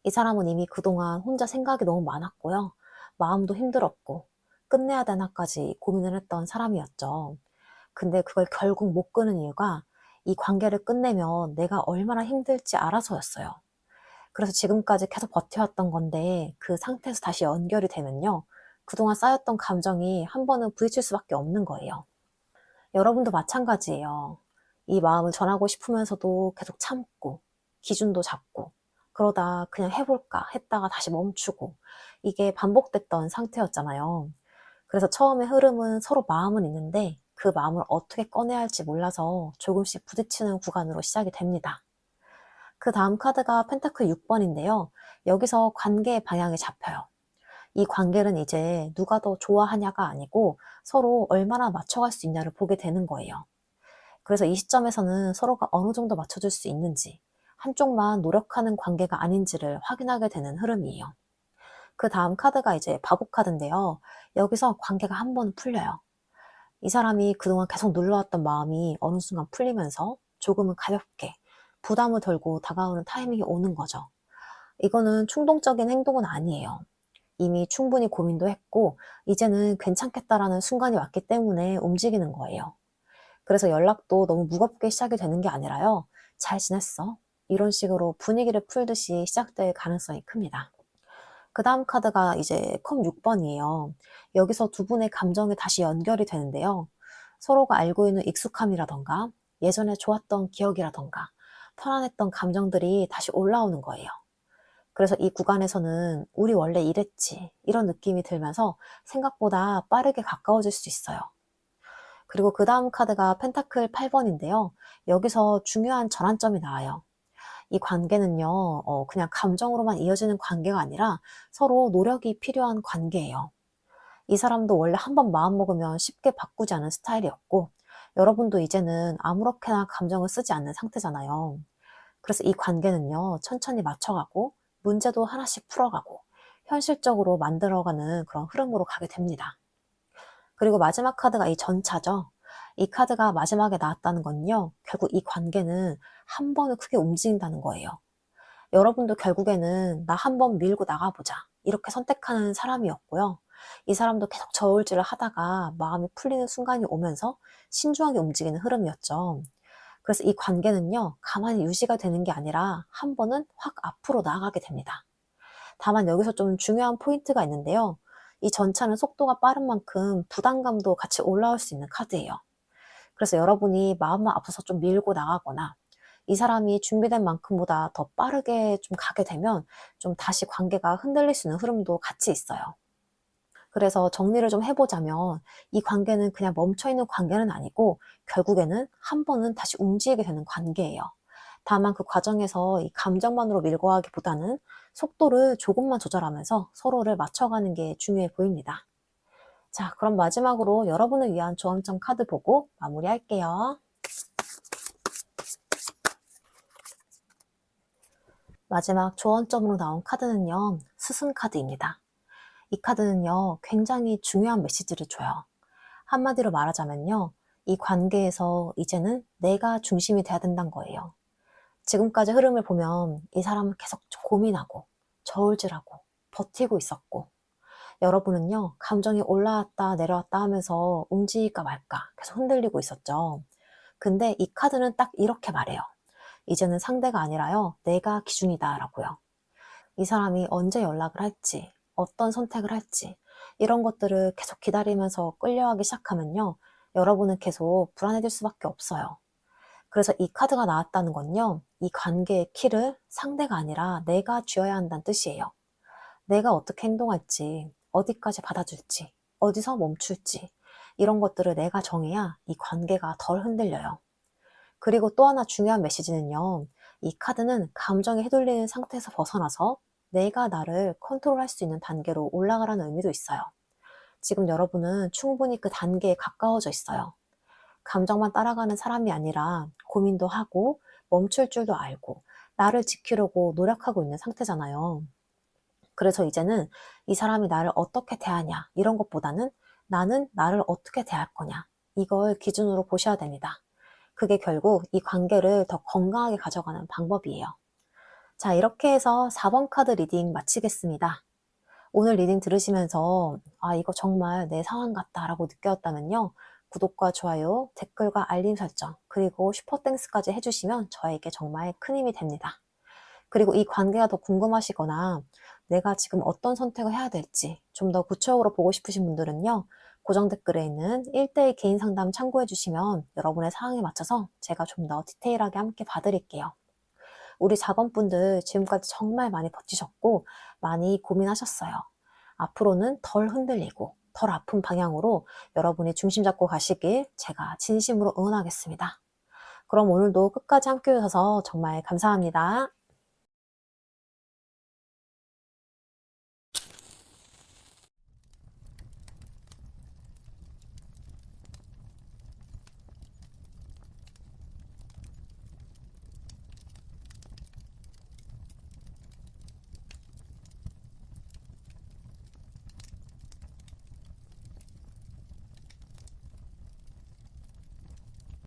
이 사람은 이미 그동안 혼자 생각이 너무 많았고요. 마음도 힘들었고 끝내야 되나까지 고민을 했던 사람이었죠. 근데 그걸 결국 못 끄는 이유가 이 관계를 끝내면 내가 얼마나 힘들지 알아서였어요. 그래서 지금까지 계속 버텨왔던 건데 그 상태에서 다시 연결이 되면요, 그동안 쌓였던 감정이 한 번은 부딪힐 수밖에 없는 거예요. 여러분도 마찬가지예요. 이 마음을 전하고 싶으면서도 계속 참고 기준도 잡고 그러다 그냥 해볼까 했다가 다시 멈추고 이게 반복됐던 상태였잖아요. 그래서 처음에 흐름은 서로 마음은 있는데 그 마음을 어떻게 꺼내야 할지 몰라서 조금씩 부딪히는 구간으로 시작이 됩니다. 그 다음 카드가 펜타클 6번인데요. 여기서 관계의 방향이 잡혀요. 이 관계는 이제 누가 더 좋아하냐가 아니고 서로 얼마나 맞춰갈 수 있냐를 보게 되는 거예요. 그래서 이 시점에서는 서로가 어느 정도 맞춰줄 수 있는지, 한쪽만 노력하는 관계가 아닌지를 확인하게 되는 흐름이에요. 그 다음 카드가 이제 바보 카드인데요. 여기서 관계가 한 번 풀려요. 이 사람이 그동안 계속 눌러왔던 마음이 어느 순간 풀리면서 조금은 가볍게 부담을 덜고 다가오는 타이밍이 오는 거죠. 이거는 충동적인 행동은 아니에요. 이미 충분히 고민도 했고 이제는 괜찮겠다라는 순간이 왔기 때문에 움직이는 거예요. 그래서 연락도 너무 무겁게 시작이 되는 게 아니라요. 잘 지냈어? 이런 식으로 분위기를 풀듯이 시작될 가능성이 큽니다. 그 다음 카드가 이제 컵 6번이에요. 여기서 두 분의 감정이 다시 연결이 되는데요. 서로가 알고 있는 익숙함이라던가 예전에 좋았던 기억이라던가 편안했던 감정들이 다시 올라오는 거예요. 그래서 이 구간에서는 우리 원래 이랬지 이런 느낌이 들면서 생각보다 빠르게 가까워질 수 있어요. 그리고 그 다음 카드가 펜타클 8번인데요. 여기서 중요한 전환점이 나와요. 이 관계는요, 그냥 감정으로만 이어지는 관계가 아니라 서로 노력이 필요한 관계예요. 이 사람도 원래 한번 마음먹으면 쉽게 바꾸지 않은 스타일이었고, 여러분도 이제는 아무렇게나 감정을 쓰지 않는 상태잖아요. 그래서 이 관계는요, 천천히 맞춰가고, 문제도 하나씩 풀어가고, 현실적으로 만들어가는 그런 흐름으로 가게 됩니다. 그리고 마지막 카드가 이 전차죠. 이 카드가 마지막에 나왔다는 건요, 결국 이 관계는 한 번은 크게 움직인다는 거예요. 여러분도 결국에는 나 한번 밀고 나가보자 이렇게 선택하는 사람이었고요. 이 사람도 계속 저울질을 하다가 마음이 풀리는 순간이 오면서 신중하게 움직이는 흐름이었죠. 그래서 이 관계는요, 가만히 유지가 되는 게 아니라 한 번은 확 앞으로 나아가게 됩니다. 다만 여기서 좀 중요한 포인트가 있는데요. 이 전차는 속도가 빠른 만큼 부담감도 같이 올라올 수 있는 카드예요. 그래서 여러분이 마음만 앞서서 좀 밀고 나가거나 이 사람이 준비된 만큼보다 더 빠르게 좀 가게 되면 좀 다시 관계가 흔들릴 수 있는 흐름도 같이 있어요. 그래서 정리를 좀 해보자면 이 관계는 그냥 멈춰있는 관계는 아니고 결국에는 한 번은 다시 움직이게 되는 관계예요. 다만 그 과정에서 이 감정만으로 밀고 가기보다는 속도를 조금만 조절하면서 서로를 맞춰가는 게 중요해 보입니다. 자, 그럼 마지막으로 여러분을 위한 조언점 카드 보고 마무리할게요. 마지막 조언점으로 나온 카드는요, 스승 카드입니다. 이 카드는요, 굉장히 중요한 메시지를 줘요. 한마디로 말하자면요, 이 관계에서 이제는 내가 중심이 돼야 된다는 거예요. 지금까지 흐름을 보면 이 사람은 계속 고민하고 저울질하고 버티고 있었고, 여러분은요, 감정이 올라왔다 내려왔다 하면서 움직일까 말까 계속 흔들리고 있었죠. 근데 이 카드는 딱 이렇게 말해요. 이제는 상대가 아니라요, 내가 기준이다 라고요. 이 사람이 언제 연락을 할지, 어떤 선택을 할지, 이런 것들을 계속 기다리면서 끌려가기 시작하면요, 여러분은 계속 불안해질 수밖에 없어요. 그래서 이 카드가 나왔다는 건요, 이 관계의 키를 상대가 아니라 내가 쥐어야 한다는 뜻이에요. 내가 어떻게 행동할지, 어디까지 받아줄지, 어디서 멈출지, 이런 것들을 내가 정해야 이 관계가 덜 흔들려요. 그리고 또 하나 중요한 메시지는요, 이 카드는 감정에 휘둘리는 상태에서 벗어나서 내가 나를 컨트롤할 수 있는 단계로 올라가라는 의미도 있어요. 지금 여러분은 충분히 그 단계에 가까워져 있어요. 감정만 따라가는 사람이 아니라 고민도 하고 멈출 줄도 알고 나를 지키려고 노력하고 있는 상태잖아요. 그래서 이제는 이 사람이 나를 어떻게 대하냐 이런 것보다는 나는 나를 어떻게 대할 거냐 이걸 기준으로 보셔야 됩니다. 그게 결국 이 관계를 더 건강하게 가져가는 방법이에요. 자, 이렇게 해서 4번 카드 리딩 마치겠습니다. 오늘 리딩 들으시면서 아, 이거 정말 내 상황 같다라고 느꼈다면요. 구독과 좋아요, 댓글과 알림 설정, 그리고 슈퍼땡스까지 해주시면 저에게 정말 큰 힘이 됩니다. 그리고 이 관계가 더 궁금하시거나 내가 지금 어떤 선택을 해야 될지 좀 더 구체적으로 보고 싶으신 분들은요. 고정 댓글에 있는 1대1 개인 상담 참고해 주시면 여러분의 상황에 맞춰서 제가 좀 더 디테일하게 함께 봐드릴게요. 우리 자건분들 지금까지 정말 많이 버티셨고 많이 고민하셨어요. 앞으로는 덜 흔들리고 덜 아픈 방향으로 여러분이 중심 잡고 가시길 제가 진심으로 응원하겠습니다. 그럼 오늘도 끝까지 함께 해주셔서 정말 감사합니다.